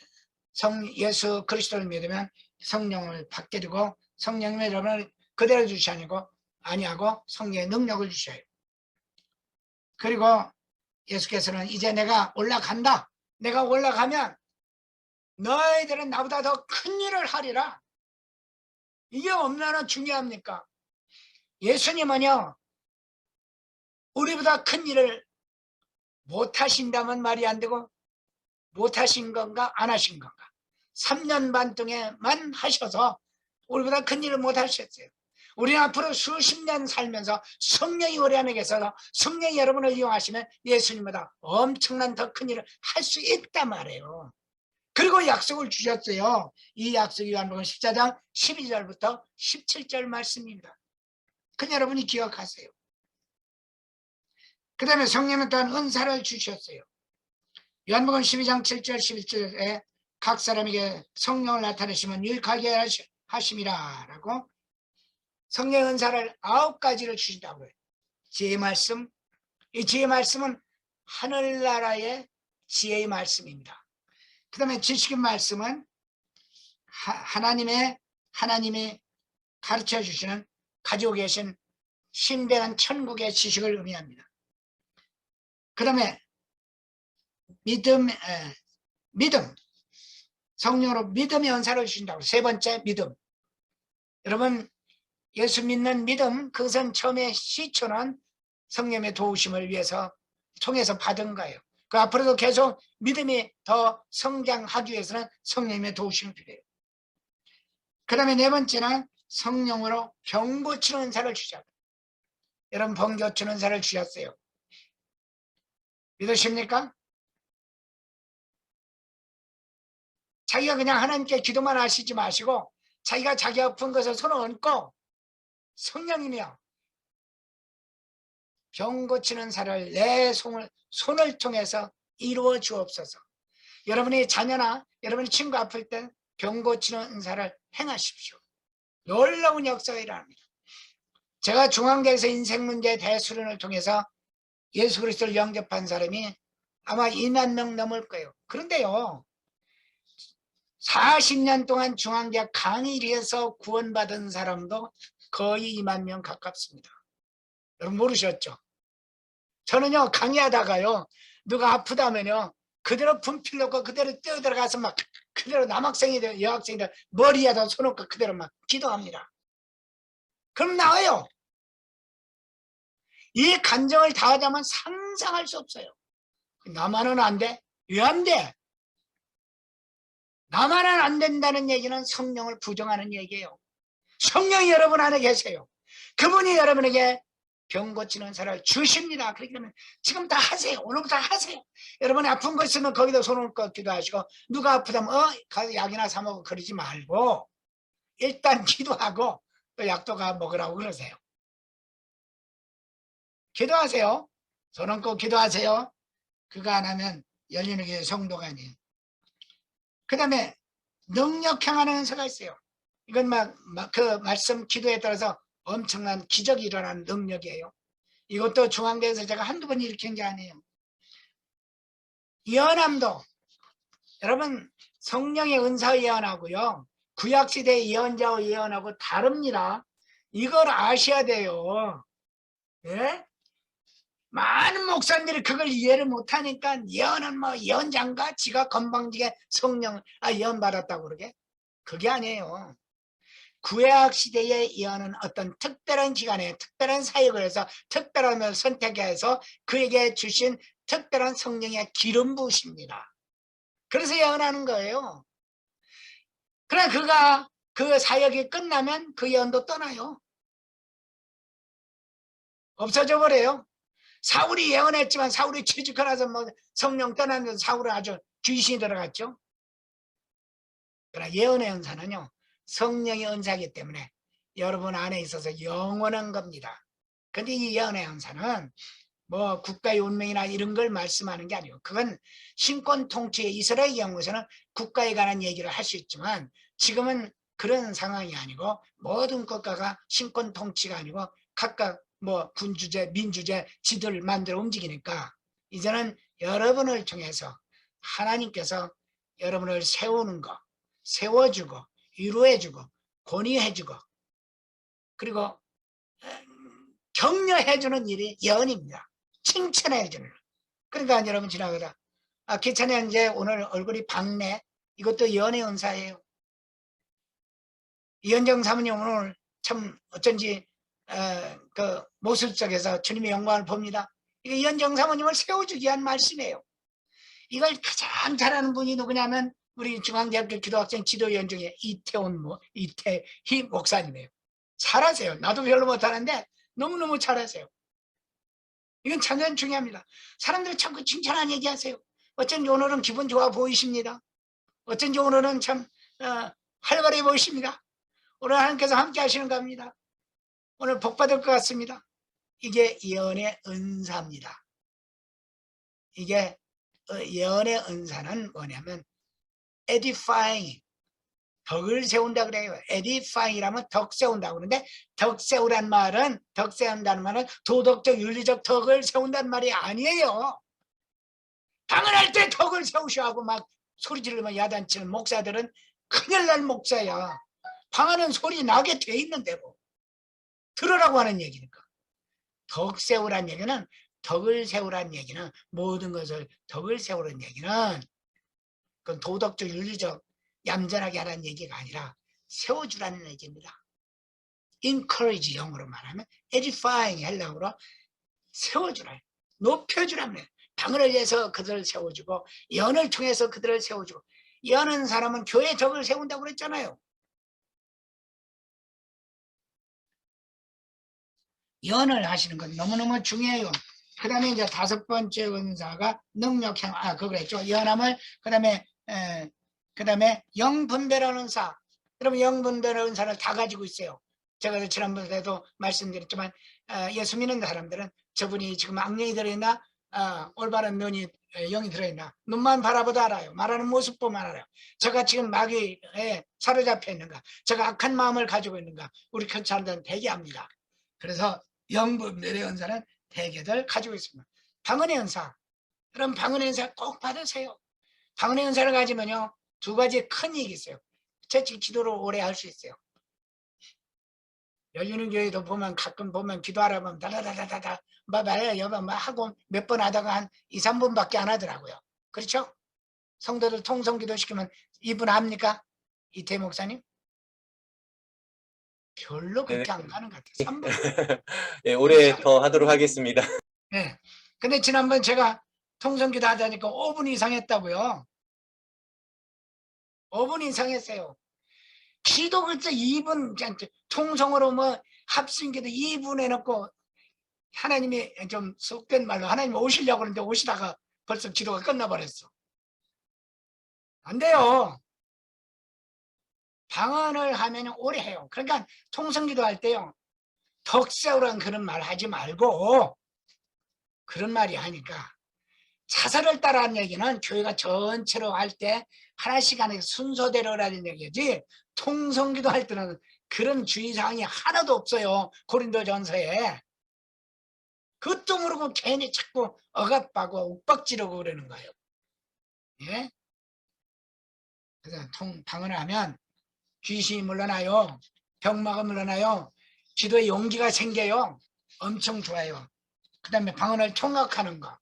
예수 그리스도를 믿으면 성령을 받게 되고 성령님이 여러분을 그대로 아니하고 성령의 능력을 주셔요. 그리고 예수께서는 이제 내가 올라간다. 내가 올라가면 너희들은 나보다 더 큰 일을 하리라. 이게 얼마나 중요합니까? 예수님은요 우리보다 큰 일을 못하신다면 말이 안 되고 못하신 건가 안 하신 건가 3년 반 동안만 하셔서 우리보다 큰 일을 못하셨어요. 우리는 앞으로 수십 년 살면서 성령이 우리 안에 계셔서 성령이 여러분을 이용하시면 예수님보다 엄청난 더 큰 일을 할 수 있단 말이에요. 그리고 약속을 주셨어요. 이 약속이 요한복음 14장 12절부터 17절 말씀입니다. 그건 여러분이 기억하세요. 그 다음에 성령은 또한 은사를 주셨어요. 요한복음 12장 7절 11절에 각 사람에게 성령을 나타내시면 유익하게 하심이라 라고 성령의 은사를 9가지를 주신다고 해요. 지혜의 말씀, 이 지혜의 말씀은 하늘나라의 지혜의 말씀입니다. 그 다음에 지식의 말씀은 하나님이 가르쳐 주시는 가지고 계신 신비한 천국의 지식을 의미합니다. 그 다음에 믿음, 성령으로 믿음의 은사를 주신다고. 세 번째 믿음. 여러분 예수 믿는 믿음, 그것은 처음에 시초는 성령의 도우심을 위해서 통해서 받은 거예요. 그 앞으로도 계속 믿음이 더 성장하기 위해서는 성령의 도우심이 필요해요. 그 다음에 네 번째는 성령으로 병 고치는 은사를 주셨어요. 여러분 병 고치는 은사를 주셨어요. 믿으십니까? 자기가 그냥 하나님께 기도만 하시지 마시고 자기가 자기 아픈 것을 손을 얹고 성령이며 병 고치는 사를 내 손을 통해서 이루어 주옵소서. 여러분의 자녀나 여러분의 친구 아플 때 병 고치는 은사를 행하십시오. 놀라운 역사가 일어납니다. 제가 중앙대에서 인생문제 대수련을 통해서 예수 그리스도를 영접한 사람이 아마 2만 명 넘을 거예요. 그런데요, 40년 동안 중앙대 강의리에서 구원받은 사람도 거의 2만 명 가깝습니다. 여러분 모르셨죠? 저는요, 강의하다가요, 누가 아프다면요, 그대로 분필 놓고 그대로 뛰어들어가서 막 그대로 남학생이든 여학생이든 머리에다 손놓고 그대로 막 기도합니다. 그럼 나와요. 이 감정을 다하자면 상상할 수 없어요. 나만은 안 돼? 왜 안 돼? 나만은 안 된다는 얘기는 성령을 부정하는 얘기예요. 성령이 여러분 안에 계세요. 그분이 여러분에게 병 고치는 사를 주십니다. 그렇기 때문에 지금 다 하세요. 오늘부터 하세요. 여러분이 아픈 거 있으면 거기다 손을 꺾기도 하시고, 누가 아프다면 가서 약이나 사 먹고 그러지 말고 일단 기도하고 또 약도 가 먹으라고 그러세요. 기도하세요. 손 얹고 기도하세요. 그거 안 하면 열리는 게 성도가 아니에요. 그 다음에 능력 행하는 은사가 있어요. 이건 그 말씀 기도에 따라서 엄청난 기적이 일어나는 능력이에요. 이것도 중앙대에서 제가 한두 번 일으킨 게 아니에요. 예언함도 여러분 성령의 은사의 예언하고요, 구약시대의 예언자의 예언하고 다릅니다. 이걸 아셔야 돼요. 예? 많은 목사님들이 그걸 이해를 못하니까 예언은 뭐 예언자인가 지가 건방지게 성령 예언 받았다고 그러게. 그게 아니에요. 구약시대의 예언은 어떤 특별한 기간에 특별한 사역을 해서 특별한 걸 선택해서 그에게 주신 특별한 성령의 기름 부으십니다. 그래서 예언하는 거예요. 그러나 그가 그 사역이 끝나면 그 예언도 떠나요. 없어져 버려요. 사울이 예언했지만 사울이 취직하고 나서 뭐 성령 떠나면서 사울은 아주 귀신이 들어갔죠. 그러나 예언의 은사는요, 성령의 은사이기 때문에 여러분 안에 있어서 영원한 겁니다. 근데 이 예언의 은사는 뭐 국가의 운명이나 이런 걸 말씀하는 게 아니에요. 그건 신권 통치의 이스라엘 영국에서는 국가에 관한 얘기를 할 수 있지만 지금은 그런 상황이 아니고 모든 국가가 신권 통치가 아니고 각각 뭐 군주제, 민주제 지도를 만들어 움직이니까 이제는 여러분을 통해서 하나님께서 여러분을 세우는 거, 세워주고 위로해주고 권위해주고 그리고 격려해주는 일이 예언입니다. 칭찬해주는. 그러니까 여러분 지나가다 기찬이 이제 오늘 얼굴이 밝네. 이것도 예언의 은사예요. 이현정 사모님 오늘 참 어쩐지 그 모습 속에서 주님의 영광을 봅니다. 이거 이현정 사모님을 세워주기 위한 말씀이에요. 이걸 가장 잘하는 분이 누구냐면 우리 중앙대학교 기도학생 지도위원 중에 이태희 목사님이에요. 잘하세요. 나도 별로 못하는데 너무너무 잘하세요. 이건 참 중요합니다. 사람들이 자꾸 칭찬한 얘기하세요. 어쩐지 오늘은 기분 좋아 보이십니다. 어쩐지 오늘은 참 활발해 보이십니다. 오늘 하나님께서 함께 하시는 겁니다. 오늘 복 받을 것 같습니다. 이게 예언의 은사입니다. 이게 예언의 은사는 뭐냐면 edifying, 덕을 세운다 그래요. edifying이라면 덕 세운다고 그러는데 덕 세우란 말은, 덕 세운다는 말은 도덕적 윤리적 덕을 세운다는 말이 아니에요. 당연할 때 덕을 세우셔 하고 막 소리 지르면 야단치는 목사들은 큰일 날 목사야. 방하는 소리 나게 돼 있는데 뭐 들으라고 하는 얘기니까. 덕 세우란 얘기는, 덕을 세우란 얘기는, 모든 것을 덕을 세우는 얘기는 그건 도덕적 윤리적 얌전하게 하라는 얘기가 아니라 세워주라는 얘기입니다. encourage 영어로 말하면 edifying 헬라어로 세워주라, 높여주라며. 방을 위해서 그들을 세워주고 예언을 통해서 그들을 세워주고, 예언하는 사람은 교회 덕을 세운다고 그랬잖아요. 예언을 하시는 건 너무너무 중요해요. 그 다음에 이제 다섯 번째 은사가 능력형, 그거 그랬죠. 예언함을, 그 다음에 영분별하는 은사. 여러분 영분별하는 은사를 다 가지고 있어요. 제가 지난번에도 말씀드렸지만 예수 믿는 사람들은 저분이 지금 악령이 들어있나 올바른 눈이 영이 들어있나 눈만 바라보다 알아요. 말하는 모습 보면 알아요. 제가 지금 마귀에 사로잡혀 있는가, 제가 악한 마음을 가지고 있는가, 우리 교차들은 되게 압니다. 그래서 영분별의 은사는 대개들 가지고 있습니다. 방언의 은사, 그럼 방언의 은사 꼭 받으세요. 방언의 은사를 가지면요, 두 가지 큰 이익이 있어요. 채찍 기도를 오래 할 수 있어요. 열리는 교회도 보면 가끔 보면 기도하라 보면 다다다다다 봐봐요 여봐 하고 몇 번 하다가 한 2, 3분밖에 안 하더라고요. 그렇죠? 성도들 통성기도 시키면 2분 합니까? 이태 목사님? 별로 그렇게 안 가는 것 같아요. 3분. 예, 올해 더 하도록 하겠습니다. 네. 근데 지난번 제가 통성기도 하자니까 5분 이상 했다고요. 5분 이상 했어요. 기도 글쎄 2분 통성으로 뭐 합심기도 2분 해놓고 하나님이 좀 속된 말로 하나님 오시려고 하는데 오시다가 벌써 기도가 끝나버렸어. 안 돼요. 방언을 하면 오래 해요. 그러니까 통성기도 할 때요, 덕세우라는 그런 말 하지 말고 그런 말이 하니까 자세를 따라하는 얘기는 교회가 전체로 할 때 하나씩 하는 순서대로라는 얘기지, 통성기도 할 때는 그런 주의사항이 하나도 없어요. 고린도전서에. 그것도 모르고 괜히 자꾸 억압하고 욱박지르고 그러는 거예요. 예? 그래서 방언을 하면 귀신이 물러나요. 병마가 물러나요. 기도에 용기가 생겨요. 엄청 좋아요. 그 다음에 방언을 통역하는 거.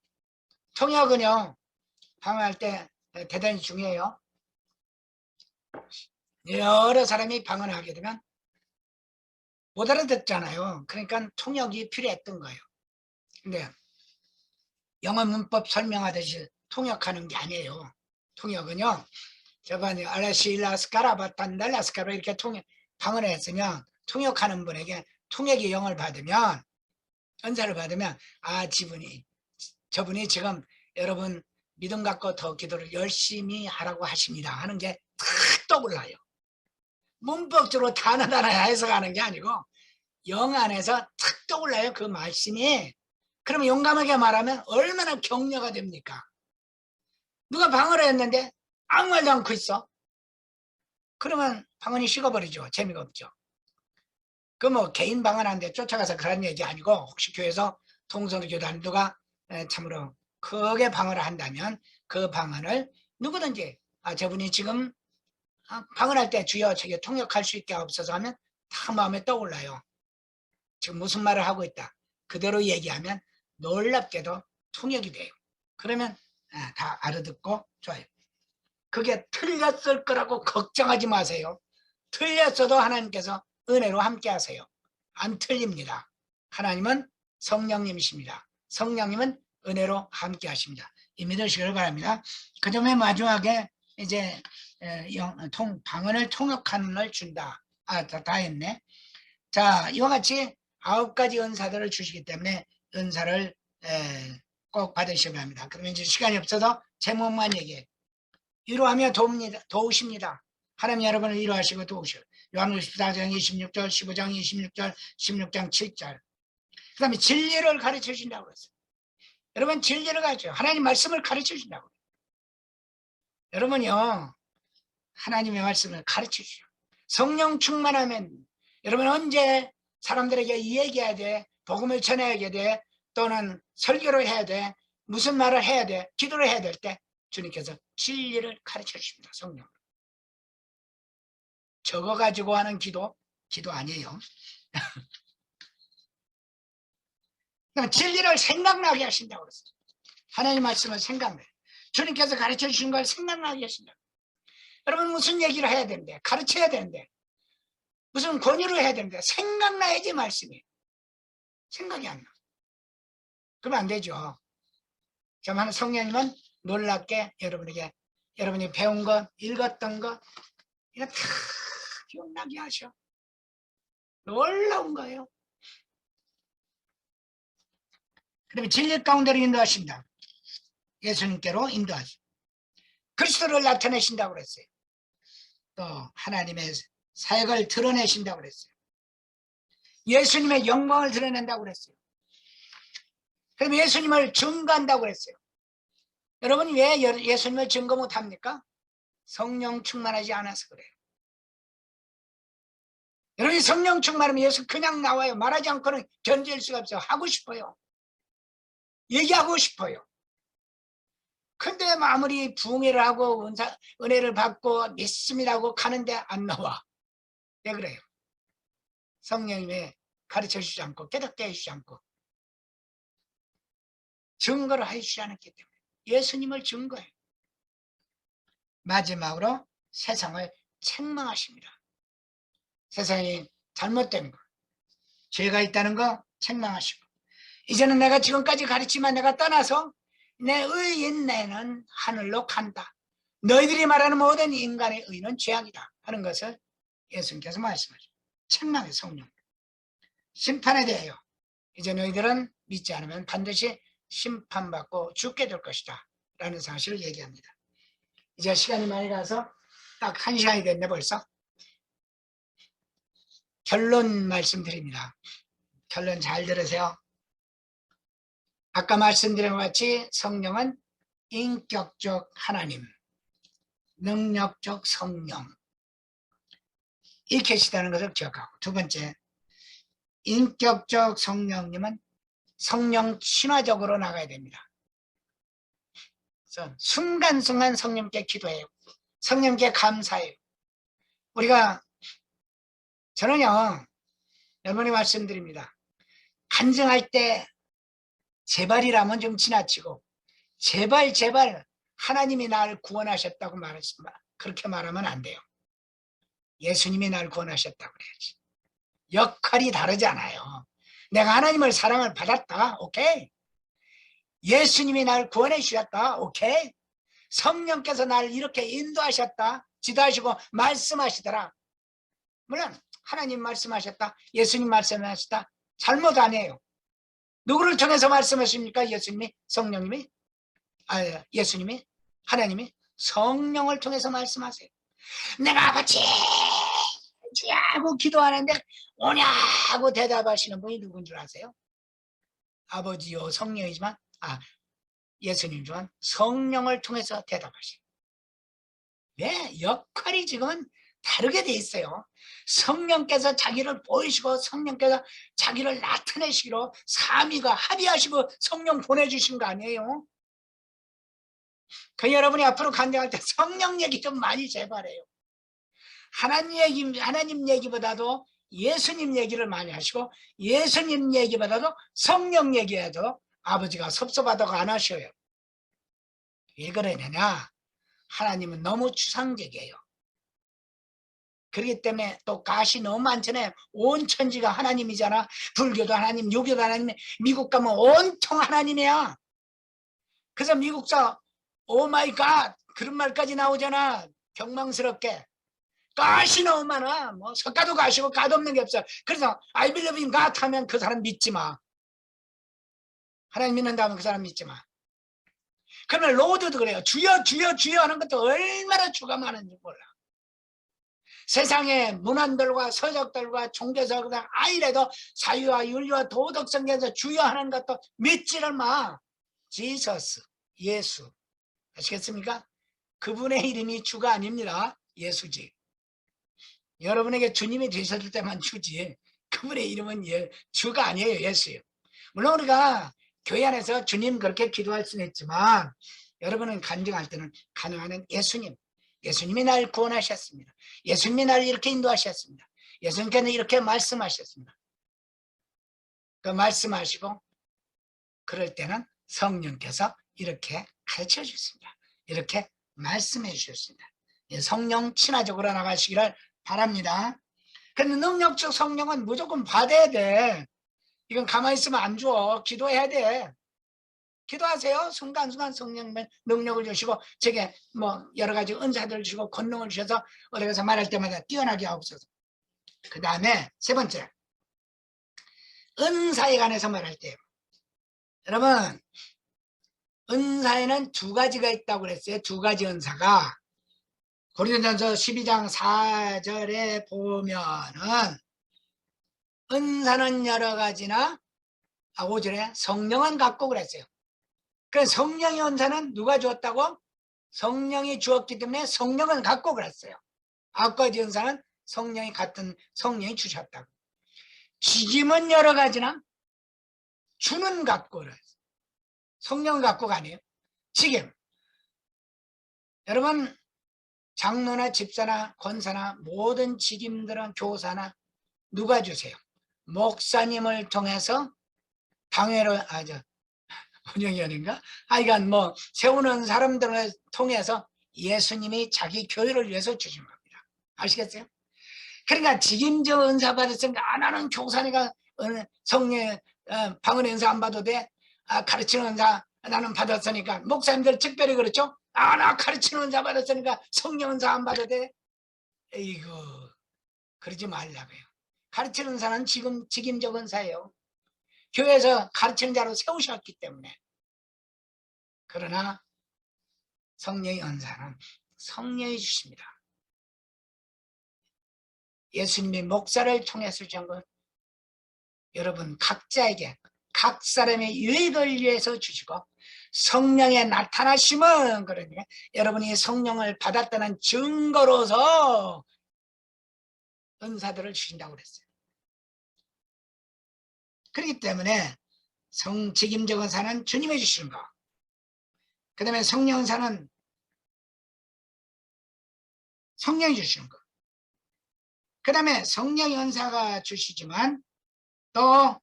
통역은요, 방언할 때 대단히 중요해요. 여러 사람이 방언을 하게 되면 못 알아듣잖아요. 그러니까 통역이 필요했던 거예요. 근데 영어 문법 설명하듯이 통역하는 게 아니에요. 통역은요, 저번에 알라시라스카라바탄달라스카로 이렇게 방언을 했으면 통역하는 분에게 통역의 영을 받으면, 은사를 받으면, 저분이 지금 여러분 믿음 갖고 더 기도를 열심히 하라고 하십니다 하는 게 탁 떠올라요. 문법적으로 단어단어 해석하는 게 아니고 영 안에서 탁 떠올라요, 그 말씀이. 그러면 용감하게 말하면 얼마나 격려가 됩니까? 누가 방언을 했는데 아무 말도 않고 있어. 그러면 방언이 식어버리죠. 재미가 없죠. 그 뭐 개인 방언하는데 쫓아가서 그런 얘기 아니고, 혹시 교회에서 통성으로 교도하는 누가 참으로 크게 방언을 한다면 그 방언을 누구든지 저분이 지금 방언할 때 주여 저게 통역할 수 있게 없어서 하면 다 마음에 떠올라요. 지금 무슨 말을 하고 있다. 그대로 얘기하면 놀랍게도 통역이 돼요. 그러면 다 알아듣고 좋아요. 그게 틀렸을 거라고 걱정하지 마세요. 틀렸어도 하나님께서 은혜로 함께 하세요. 안 틀립니다. 하나님은 성령님이십니다. 성령님은 은혜로 함께 하십니다. 이 믿으시길 바랍니다. 그 다음에 마지막에 이제 방언을 통역하는 걸 준다. 다 했네. 자, 이와 같이 9가지 은사들을 주시기 때문에 은사를 꼭 받으셔야 합니다. 그러면 이제 시간이 없어서 제목만 얘기해. 위로하며 도우십니다. 하나님 여러분을 위로하시고 도우셔. 요한복음 14장 26절, 15장 26절, 16장 7절. 그 다음에 진리를 가르쳐 주신다고 그랬어요. 여러분 진리를 가르쳐요. 하나님 말씀을 가르쳐 주신다고. 여러분요, 하나님의 말씀을 가르쳐 주셔. 성령 충만하면 여러분 언제 사람들에게 얘기해야 돼, 복음을 전해야 돼, 또는 설교를 해야 돼, 무슨 말을 해야 돼, 기도를 해야 될 때 주님께서 진리를 가르쳐 주십니다. 성령. 적어 가지고 하는 기도 아니에요. 진리를 생각나게 하신다고 그랬어요. 하나님 말씀을 생각나게. 주님께서 가르쳐 주신 걸 생각나게 하신다. 여러분 무슨 얘기를 해야 되는데, 가르쳐야 되는데, 무슨 권유를 해야 되는데 생각나야지 말씀이. 생각이 안 나. 그러면 안 되죠. 정말 성령님은 놀랍게 여러분에게 여러분이 배운 것, 읽었던 것 이거 다 기억나게 하셔. 놀라운 거예요. 그다음에 진리 가운데로 인도하신다. 예수님께로 인도하시. 그리스도를 나타내신다고 그랬어요. 또 하나님의 사역을 드러내신다고 그랬어요. 예수님의 영광을 드러낸다고 그랬어요. 그럼 예수님을 증거한다고 그랬어요. 여러분이 왜 예수님을 증거 못합니까? 성령 충만하지 않아서 그래요. 여러분이 성령 충만하면 예수 그냥 나와요. 말하지 않고는 견딜 수가 없어요. 하고 싶어요. 얘기하고 싶어요. 근데 아무리 부흥회를 하고 은혜를 받고 믿습니다고 가는데 안 나와. 왜 그래요? 성령님이 가르쳐 주지 않고 깨닫게 해주지 않고 증거를 해주지 않았기 때문에 예수님을 증거해요. 마지막으로 세상을 책망하십니다. 세상이 잘못된 거, 죄가 있다는 거 책망하시고, 이제는 내가 지금까지 가르치면 내가 떠나서 내 의인 내는 하늘로 간다. 너희들이 말하는 모든 인간의 의는 죄악이다 하는 것을 예수님께서 말씀하시죠. 책망의 성령, 심판에 대하여 이제 너희들은 믿지 않으면 반드시 심판받고 죽게 될 것이다 라는 사실을 얘기합니다. 이제 시간이 많이 가서 딱 1시간이 됐네 벌써. 결론 말씀드립니다. 결론 잘 들으세요. 아까 말씀드린 것 같이 성령은 인격적 하나님, 능력적 성령, 이 계시다는 것을 기억하고, 두 번째, 인격적 성령님은 성령 친화적으로 나가야 됩니다. 그래서 순간순간 성령께 기도해요. 성령께 감사해요. 우리가, 저는요 여러분이 말씀드립니다. 간증할 때 제발이라면 좀 지나치고, 제발 하나님이 나를 구원하셨다고 말했습니다. 그렇게 말하면 안 돼요. 예수님이 나를 구원하셨다고 그래야지. 역할이 다르잖아요. 내가 하나님을 사랑을 받았다. 오케이. 예수님이 나를 구원해 주셨다. 오케이. 성령께서 나를 이렇게 인도하셨다. 지도하시고 말씀하시더라. 물론 하나님 말씀하셨다. 예수님 말씀하셨다. 잘못 아니에요. 누구를 통해서 말씀하십니까? 예수님이? 성령님이? 예수님이? 하나님이? 성령을 통해서 말씀하세요. 내가 아버지 주야고 기도하는데 오냐고 대답하시는 분이 누군 줄 아세요? 아버지요 성령이지만 예수님이지만 성령을 통해서 대답하시고, 왜? 역할이 지금은 다르게 돼 있어요. 성령께서 자기를 보이시고 성령께서 자기를 나타내시기로 삼위가 합의하시고 성령 보내주신 거 아니에요? 그 여러분이 앞으로 간증할 때 성령 얘기 좀 많이 제발해요. 하나님 얘기보다도 예수님 얘기를 많이 하시고, 예수님 얘기보다도 성령 얘기해도 아버지가 섭섭하다고 안 하셔요. 왜 그러느냐? 하나님은 너무 추상적이에요. 그렇기 때문에 또 가시 너무 많잖아요. 온 천지가 하나님이잖아. 불교도 하나님, 유교도 하나님, 미국 가면 온통 하나님이야. 그래서 미국서 오마이갓 그런 말까지 나오잖아. 경망스럽게. 가시 너무 많아. 뭐 석가도 가시고 갓 없는 게 없어. 그래서 I believe in God 하면 그 사람 믿지 마. 하나님 믿는다면 그 사람 믿지 마. 그러면 로드도 그래요. 주여 주여 주여 하는 것도 얼마나 주가 많은지 몰라. 세상의 문안들과 서적들과 종교서적들 아이래도 사유와 윤리와 도덕성에서 주여 하는 것도 믿지를 마. 지서스, 예수. 아시겠습니까? 그분의 이름이 주가 아닙니다. 예수지. 여러분에게 주님이 되셨을 때만 주지, 그분의 이름은 주가 아니에요. 예수예요. 물론 우리가 교회 안에서 주님 그렇게 기도할 수는 있지만, 여러분은 간증할 때는 가능한 예수님, 예수님이 날 구원하셨습니다. 예수님이 날 이렇게 인도하셨습니다. 예수님께는 이렇게 말씀하셨습니다. 그 말씀하시고 그럴 때는 성령께서 이렇게 가르쳐 주셨습니다. 이렇게 말씀해 주셨습니다. 성령 친화적으로 나가시기를 바랍니다. 근데 능력적 성령은 무조건 받아야 돼. 이건 가만히 있으면 안 줘. 기도해야 돼. 기도하세요. 순간순간 성령님의 능력을 주시고, 제게 뭐 여러 가지 은사들을 주시고 권능을 주셔서 어디 가서 말할 때마다 뛰어나게 하옵소서. 그 다음에 세 번째, 은사에 관해서 말할 때요. 여러분, 은사에는 두 가지가 있다고 그랬어요. 두 가지 은사가. 고린도전서 12장 4절에 보면은 은사는 여러 가지나 5절에 성령은 갖고 그랬어요. 그 성령의 은사는 누가 주었다고? 성령이 주었기 때문에 성령은 갖고 그랬어요. 9가지 은사는 성령이 같은 성령이 주셨다고. 직임은 여러 가지나 주는 갖고 그랬어요. 성령은 갖고가 아니에요. 직임. 여러분 장로나 집사나 권사나 모든 직임들은 교사나 누가 주세요? 목사님을 통해서 당회로 운영위원인가? 하여간 뭐 세우는 사람들을 통해서 예수님이 자기 교회를 위해서 주신 겁니다. 아시겠어요? 그러니까 직임적 은사 받았으니까 나는 교사니까 성령 방언 은사 안 받아도 돼. 가르치는 은사 나는 받았으니까. 목사님들 특별히 그렇죠? 나 가르치는 은사 받았으니까 성령 은사 안 받아도 돼. 이거 그러지 말라고요. 가르치는 은사는 지금 직임적 은사예요. 교회에서 가르치는 자로 세우셨기 때문에. 그러나 성령의 은사는 성령이 주십니다. 예수님이 목사를 통해서 주신 건 여러분 각자에게 각 사람의 유익을 위해서 주시고 성령의 나타나심은 그러니까 여러분이 성령을 받았다는 증거로서 은사들을 주신다고 그랬어요. 그렇기 때문에 직임적 은사는 주님이 주시는 거. 그 다음에 성령 은사는 성령이 주시는 거. 그 다음에 성령의 은사가 주시지만 또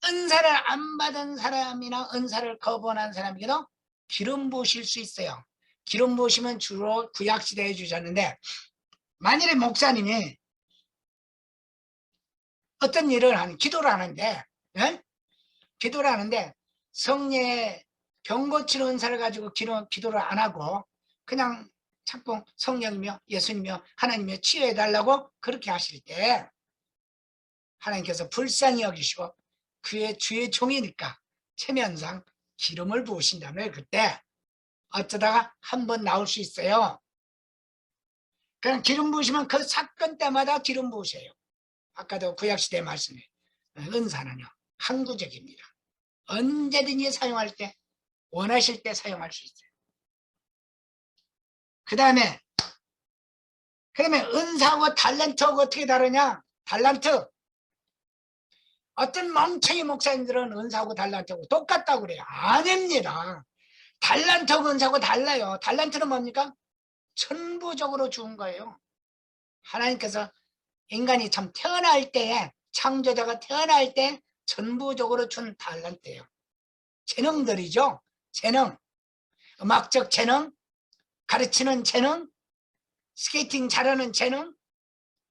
은사를 안 받은 사람이나 은사를 거부한 사람에게도 기름 부으실 수 있어요. 기름 부으시면 주로 구약시대에 주셨는데 만일에 목사님이 어떤 일을 기도를 하는데 기도를 하는데 성령의 병 고치는 은사를 가지고 기도를 안 하고 그냥 자꾸 성령이며 예수님이며 하나님이며 치유해달라고 그렇게 하실 때 하나님께서 불쌍히 여기시고 그의 주의 종이니까 체면상 기름을 부으신다면 그때 어쩌다가 한 번 나올 수 있어요. 그냥 기름 부으시면 그 사건 때마다 기름 부으세요. 아까도 구약시대 말씀에 은사는요 항구적입니다. 언제든지 사용할 때 원하실 때 사용할 수 있어요. 그 다음에 은사하고 달란트하고 어떻게 다르냐? 달란트 어떤 멍청이 목사님들은 은사하고 달란트하고 똑같다고 그래요. 아닙니다. 달란트하고 은사하고 달라요. 달란트는 뭡니까? 천부적으로 주은 거예요. 하나님께서 인간이 참 태어날 때에 창조자가 태어날 때 전부적으로 준 달란트예요. 재능들이죠. 재능, 음악적 재능, 가르치는 재능, 스케이팅 잘하는 재능,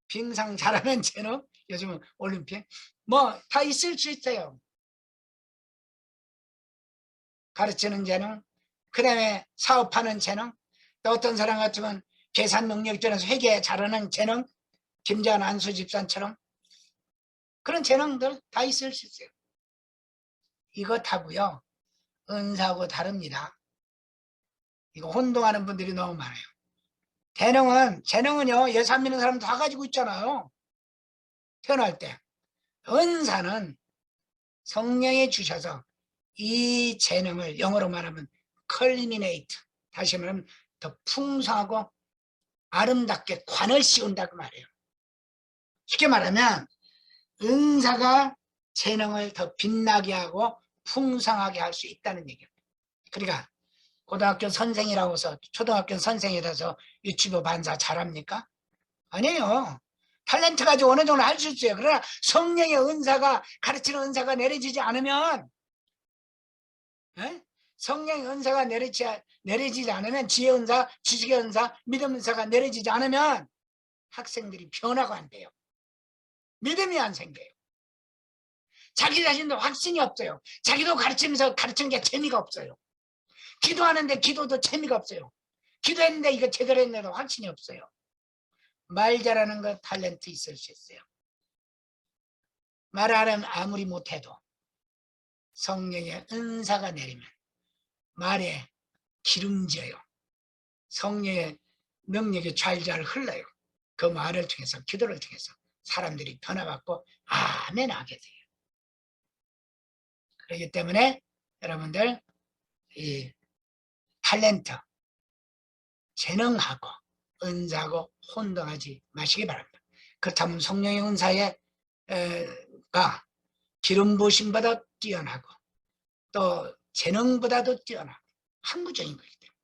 빙상 잘하는 재능, 요즘은 올림픽 뭐 다 있을 수 있어요. 가르치는 재능, 그 다음에 사업하는 재능, 또 어떤 사람 같으면 계산 능력 전에서 회계 잘하는 재능, 김재환 안수 집사처럼 그런 재능들 다 있을 수 있어요. 이거 다고요. 은사하고 다릅니다. 이거 혼동하는 분들이 너무 많아요. 재능은요 예수 안 믿는 사람 다 가지고 있잖아요. 태어날 때. 은사는 성령이 주셔서 이 재능을 영어로 말하면 culminate, 다시 말하면 더 풍성하고 아름답게 관을 씌운다고 말해요. 쉽게 말하면 은사가 재능을 더 빛나게 하고 풍성하게 할 수 있다는 얘기예요. 그러니까 고등학교 선생이라고 해서 초등학교 선생이라서 유치부 반사 잘합니까? 아니에요. 탤런트 가지고 어느 정도 할 수 있어요. 그러나 성령의 은사가 가르치는 은사가 내려지지 않으면 성령의 은사가 내려지지 않으면 지혜 은사, 지식의 은사, 믿음 은사가 내려지지 않으면 학생들이 변화가 안 돼요. 믿음이 안 생겨요. 자기 자신도 확신이 없어요. 자기도 가르치면서 가르치는 게 재미가 없어요. 기도하는데 기도도 재미가 없어요. 기도했는데 이거 제대로 했는데도 확신이 없어요. 말 잘하는 거 탤런트 있을 수 있어요. 말하면 아무리 못해도 성령의 은사가 내리면 말에 기름져요. 성령의 능력이 잘잘 흘러요. 그 말을 통해서 기도를 통해서 사람들이 변화받고 아멘 하게 돼요. 그렇기 때문에 여러분들 이 탤런트, 재능하고 은사하고 혼동하지 마시기 바랍니다. 그렇다면 성령의 은사가 기름 부으심보다 뛰어나고 또 재능보다도 뛰어나고 항구적인 거기 때문에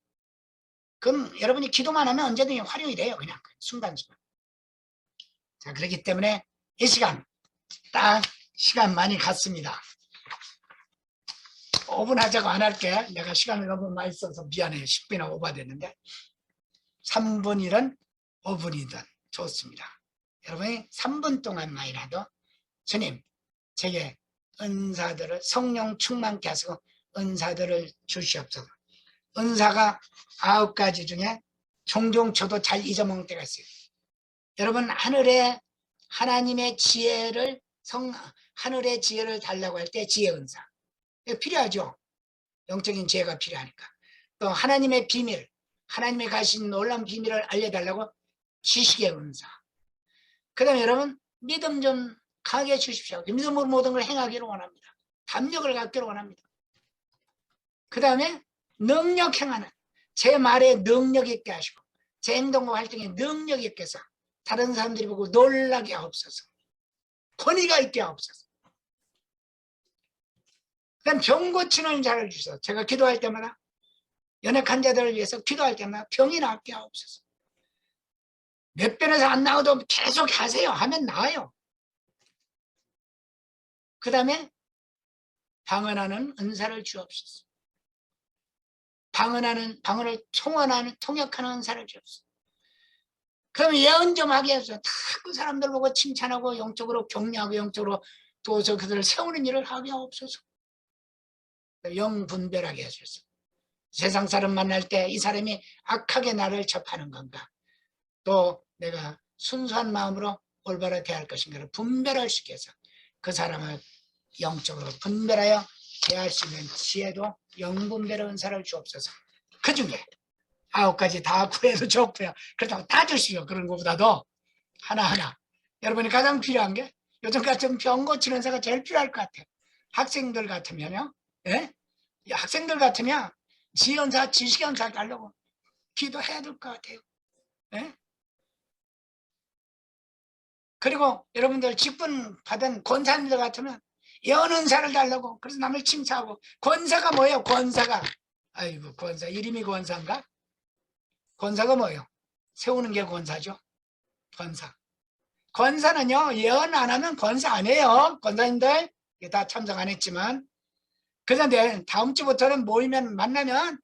그럼 여러분이 기도만 하면 언제든지 활용이 돼요. 그냥 순간순간. 자, 그렇기 때문에 이 시간 딱 시간 많이 갔습니다. 5분 하자고 안 할게. 내가 시간이 너무 많이 써서 미안해요. 10분이나 오버됐는데 3분이든 5분이든 좋습니다. 여러분이 3분 동안만이라도 주님 제게 은사들을 성령 충만케 하시고 은사들을 주시옵소서. 은사가 9가지 중에 종종 저도 잘 잊어먹을 때가 있어요. 여러분 하늘의 하나님의 지혜를 하늘의 지혜를 달라고 할 때 지혜 은사 필요하죠. 영적인 지혜가 필요하니까. 또 하나님의 비밀, 하나님의 가신 놀라운 비밀을 알려달라고 지식의 은사. 그 다음에 여러분 믿음 좀 강하게 해주십시오. 믿음으로 모든 걸 행하기를 원합니다. 담력을 갖기를 원합니다. 그 다음에 능력 행하는 제 말에 능력 있게 하시고 제 행동과 활동에 능력 있게 해서 다른 사람들이 보고 놀라게 하옵소서. 권위가 있게 하옵소서. 그다음 병 고치는 자를 주셔서 제가 기도할 때마다 연약 환자들을 위해서 기도할 때마다 병이 낫게 하옵소서. 몇 번에서 안 나와도 계속 하세요. 하면 나아요. 그 다음에 방언하는 은사를 주옵소서. 방언을 통역하는 은사를 주옵소서. 그럼 예언 좀 하게 해서 다 그 사람들 보고 칭찬하고 영적으로 격려하고 영적으로 도와서 그들을 세우는 일을 하게 하옵소서. 영 분별하게 하소서. 세상 사람 만날 때 이 사람이 악하게 나를 접하는 건가 또 내가 순수한 마음으로 올바로 대할 것인가를 분별할 수 있게 해서 그 사람을 영적으로 분별하여 대할 수 있는 지혜도 영분별의 은사를 주옵소서. 그 중에 9가지 다 구해도 좋고요. 그렇다고 다 주시고 그런 것보다도 하나하나 여러분이 가장 필요한 게 요즘 같은 병 고치는 은사가 제일 필요할 것 같아요. 학생들 같으면요. 예? 학생들 같으면 지연사, 지식연사 달라고 기도해야 될 것 같아요. 예? 그리고 여러분들 직분 받은 권사님들 같으면 예언은사를 달라고 그래서 남을 칭찬하고 권사가 뭐예요? 권사가 아이고 권사 이름이 권사인가? 권사가 뭐예요? 세우는 게 권사죠. 권사. 권사는요 예언 안 하면 권사 안 해요. 권사님들 다 참석 안 했지만 그런데 다음 주부터는 모이면 만나면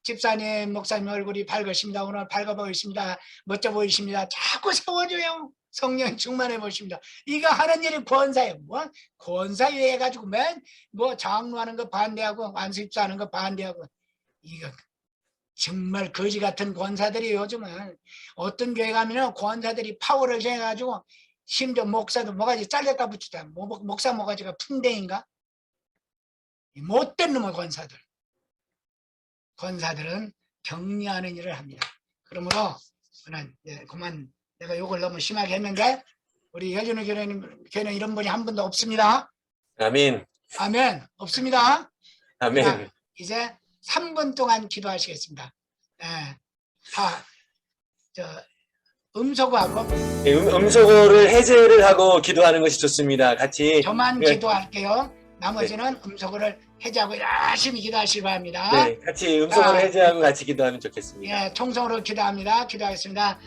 집사님 목사님 얼굴이 밝으십니다. 오늘 밝아 보이십니다. 멋져 보이십니다. 자꾸 세워줘요. 성령 충만해 보십니다. 이거 하는 일이 권사예요. 뭐 권사회 해가지고 맨 뭐 장로하는 거 반대하고 안수입사하는 거 반대하고 이거 정말 거지 같은 권사들이 요즘은 어떤 교회 가면 권사들이 파워를 정해가지고 심지어 목사도 뭐가지 잘렸다 붙였다. 목사 뭐가지가 풍뎅인가? 못된 놈의 권사들. 권사들은 격려하는 일을 합니다. 그러므로 저는 그만 내가 욕을 너무 심하게 했는데 우리 여준의 교회는 이런 분이 한 분도 없습니다. 아멘. 아멘. 없습니다. 아멘. 자, 이제 3분 동안 기도하시겠습니다. 음소거하고 음소거를 해제를 하고 기도하는 것이 좋습니다. 같이 저만 네. 기도할게요. 나머지는 음소거를 해제하고 열심히 기도하시기 바랍니다. 네, 같이 음소거를 해제하고 같이 기도하면 좋겠습니다. 예, 총성으로 기도합니다. 기도하겠습니다.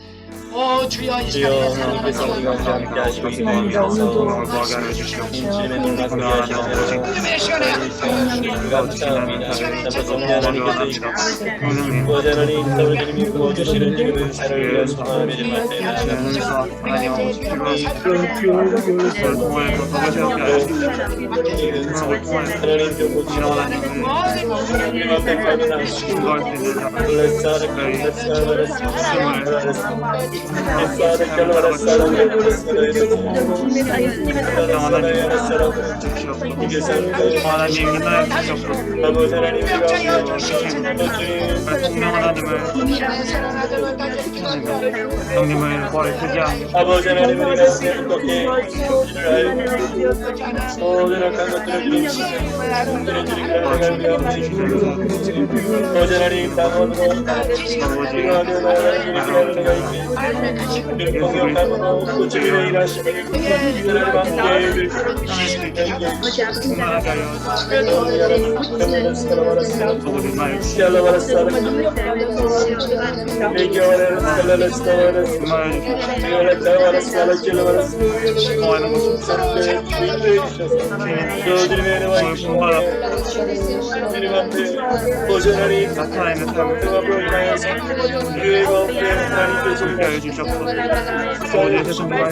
오 주여 이 주여 시간에 하나님의 성령과 함께 하시고 주님의 시간에 감사합니다. 성령 하나님께서 구원자 하나님 땅을 주님이 구워주시는 그 은사를 위해 소망하며 하나님 성님을 버리지 않고 아버지 하나님 우리가 어떻게 모든 악한 것들을 비우시고 아버지 하나님 방언으로 공격함으로 고치기를 일하시는 하나님 나타나는 삶을 하여 주셨고 어제 세상과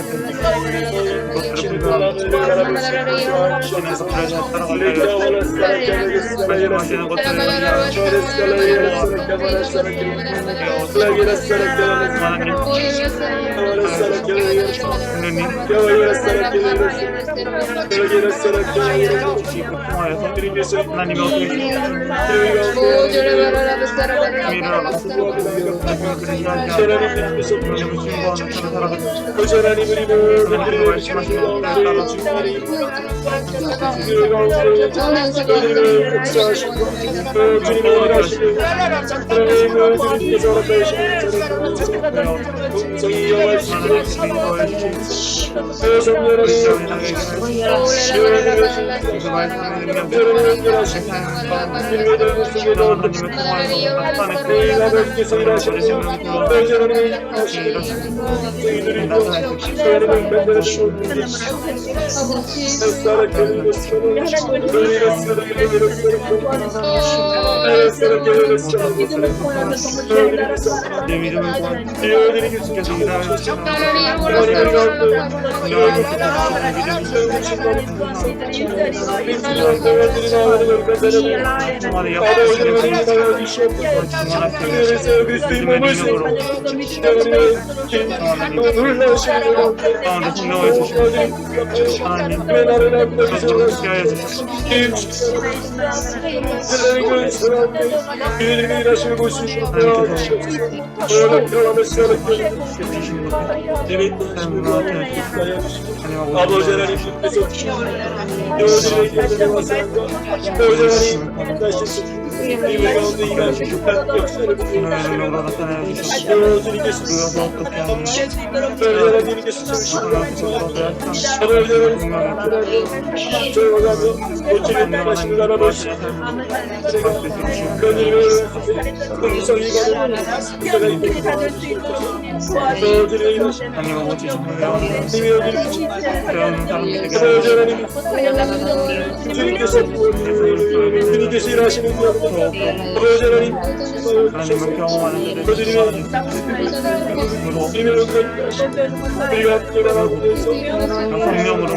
것들을 불가하고 신의 것들을 따라가려 말씀하시는 하나님의 아버지 하나님께서 우리 가운데 일하시는 역사를 주님께서 일하시는 아버지 하나님 하나님을 경험하는 자들이 우리가 함께 나가고 있어 성령으로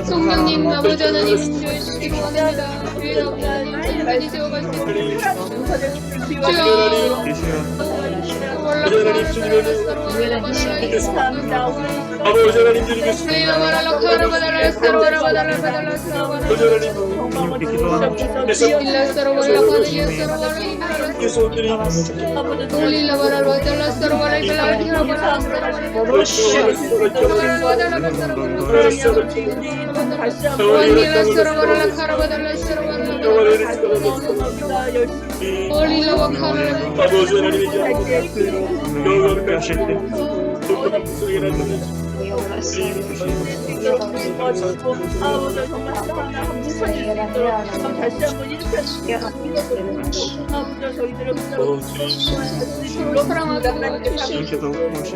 성령님 아버지 하나님 주시기 원합니다. 주의 함께 기도하는 Illa sarvala kadaya sarvala Olilla varal vadala sarvala kalati harvala Olilla sarvala kharvadala sarvala Olilla vakhala 아버지 하나님의 영광 함께 하실 때 서로 사랑하고 이렇게 더 오신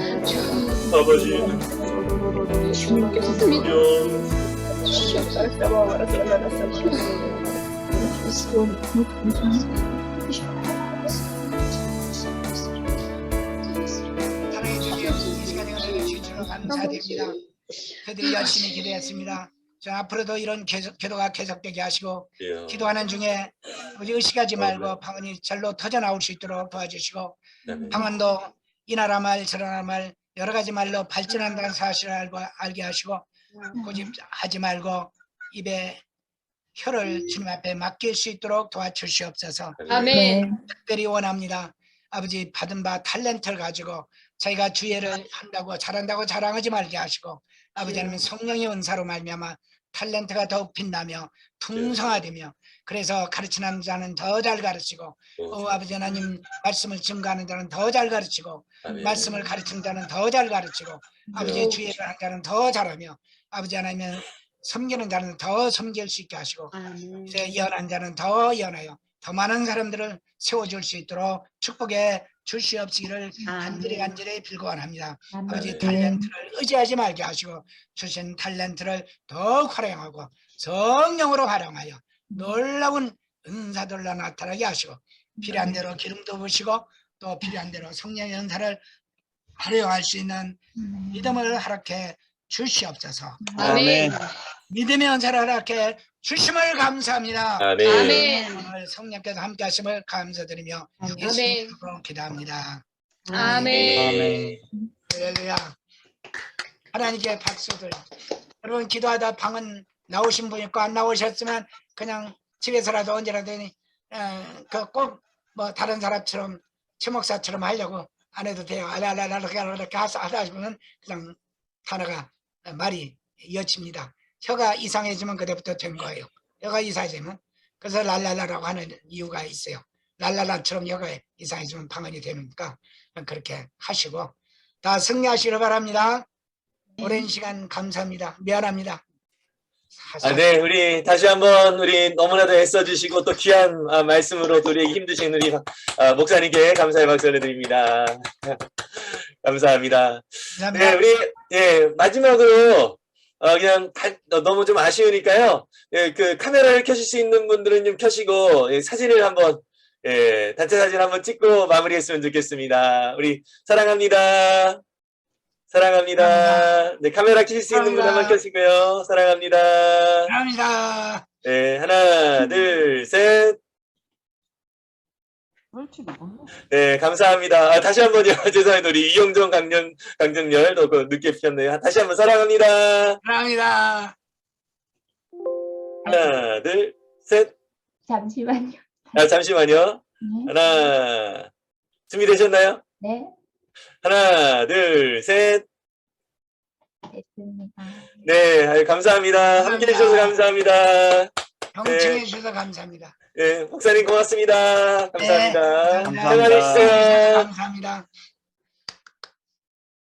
아버지 사랑해 주시오. 이 시간에 주시러 감사드립니다. 그들이 열심히 기도했습니다. 저 앞으로도 이런 기도가 계속되게 하시고 기도하는 중에 우리 의식하지 말고 방언이 절로 터져 나올 수 있도록 도와주시고 방언도 이 나라 말 저 나라 말 여러 가지 말로 발전한다는 사실을 알게 하시고 고집하지 말고 입에 혀를 주님 앞에 맡길 수 있도록 도와주시옵소서. 아멘. 특별히 원합니다. 아버지 받은 바 탤런트를 가지고 저희가 주예를 한다고 잘한다고 자랑하지 말게 하시고 아버지 하나님 성령의 은사로 말미암아 탤런트가 더욱 빛나며 풍성하되며 그래서 가르치는 자는 더 잘 가르치고 아버지 하나님 말씀을 증거하는 자는 더 잘 가르치고 말씀을 가르치는 자는 더 잘 가르치고 아버지 주예를 하는 자는 더 잘하며 아버지 하나님은 섬기는 자는 더 섬길 수 있게 하시고 이제 예언한 자는 더 예언하여 더 많은 사람들을 세워줄 수 있도록 축복해 주시옵시기를 간절히 빌고원합니다. 아버지 탤런트를 의지하지 말게 하시고 주신 탤런트를 더욱 활용하고 성령으로 활용하여 놀라운 은사들로 나타나게 하시고 필요한 대로 기름도 부으시고 또 필요한 대로 성령의 은사를 활용할 수 있는 믿음을 허락해 주시옵소서. 아멘. 믿음의 은사를 허락해 주심을 감사합니다. 아멘. 오늘 성령께서 함께 하심을 감사드리며 아멘. 예수님으로 기도합니다. 아멘. 할렐루야. 하나님께 박수들. 여러분 기도하다 방언 나오신 분 있고 안 나오셨으면 그냥 집에서라도 언제라도 꼭 뭐 다른 사람처럼 최목사처럼 하려고 안 해도 돼요. 이렇게 하시면 그냥 단어가 말이 이어집니다. 혀가 이상해지면 그때부터 된 거예요. 혀가 이상해지면 그래서 랄랄라라고 하는 이유가 있어요. 랄랄라처럼 혀가 이상해지면 방언이 되니까 그렇게 하시고 다 승리하시길 바랍니다. 오랜 시간 감사합니다. 미안합니다. 네, 우리 다시 한번 우리 너무나도 애써주시고 또 귀한 말씀으로 또 우리에게 힘드신 우리 목사님께 감사의 박수 올려드립니다. 감사합니다. 감사합니다. 네, 우리 마지막으로 그냥 너무 좀 아쉬우니까요. 그 카메라를 켜실 수 있는 분들은 좀 켜시고 사진을 한번 단체 사진 한번 찍고 마무리했으면 좋겠습니다. 우리 사랑합니다. 사랑합니다. 네, 카메라 켜실 수 있는 분 한번 켜시고요. 사랑합니다. 사랑합니다. 네, 하나, 둘, 셋. 네, 감사합니다. 다시 한 번요. 죄송합니다. 우리 이영정 강정열 또 늦게 피셨네요. 다시 한번 사랑합니다. 사랑합니다. 하나, 둘, 셋. 잠시만요. 잠시만요. 네. 하나, 준비되셨나요? 네, 하나, 둘, 셋. 됐습니다. 네, 아유, 감사합니다. 함께 해주셔서 감사합니다. 경청해 주셔서 감사합니다. 네, 목사님 고맙습니다. 감사합니다. 네, 평안히 쉬세요. 감사합니다.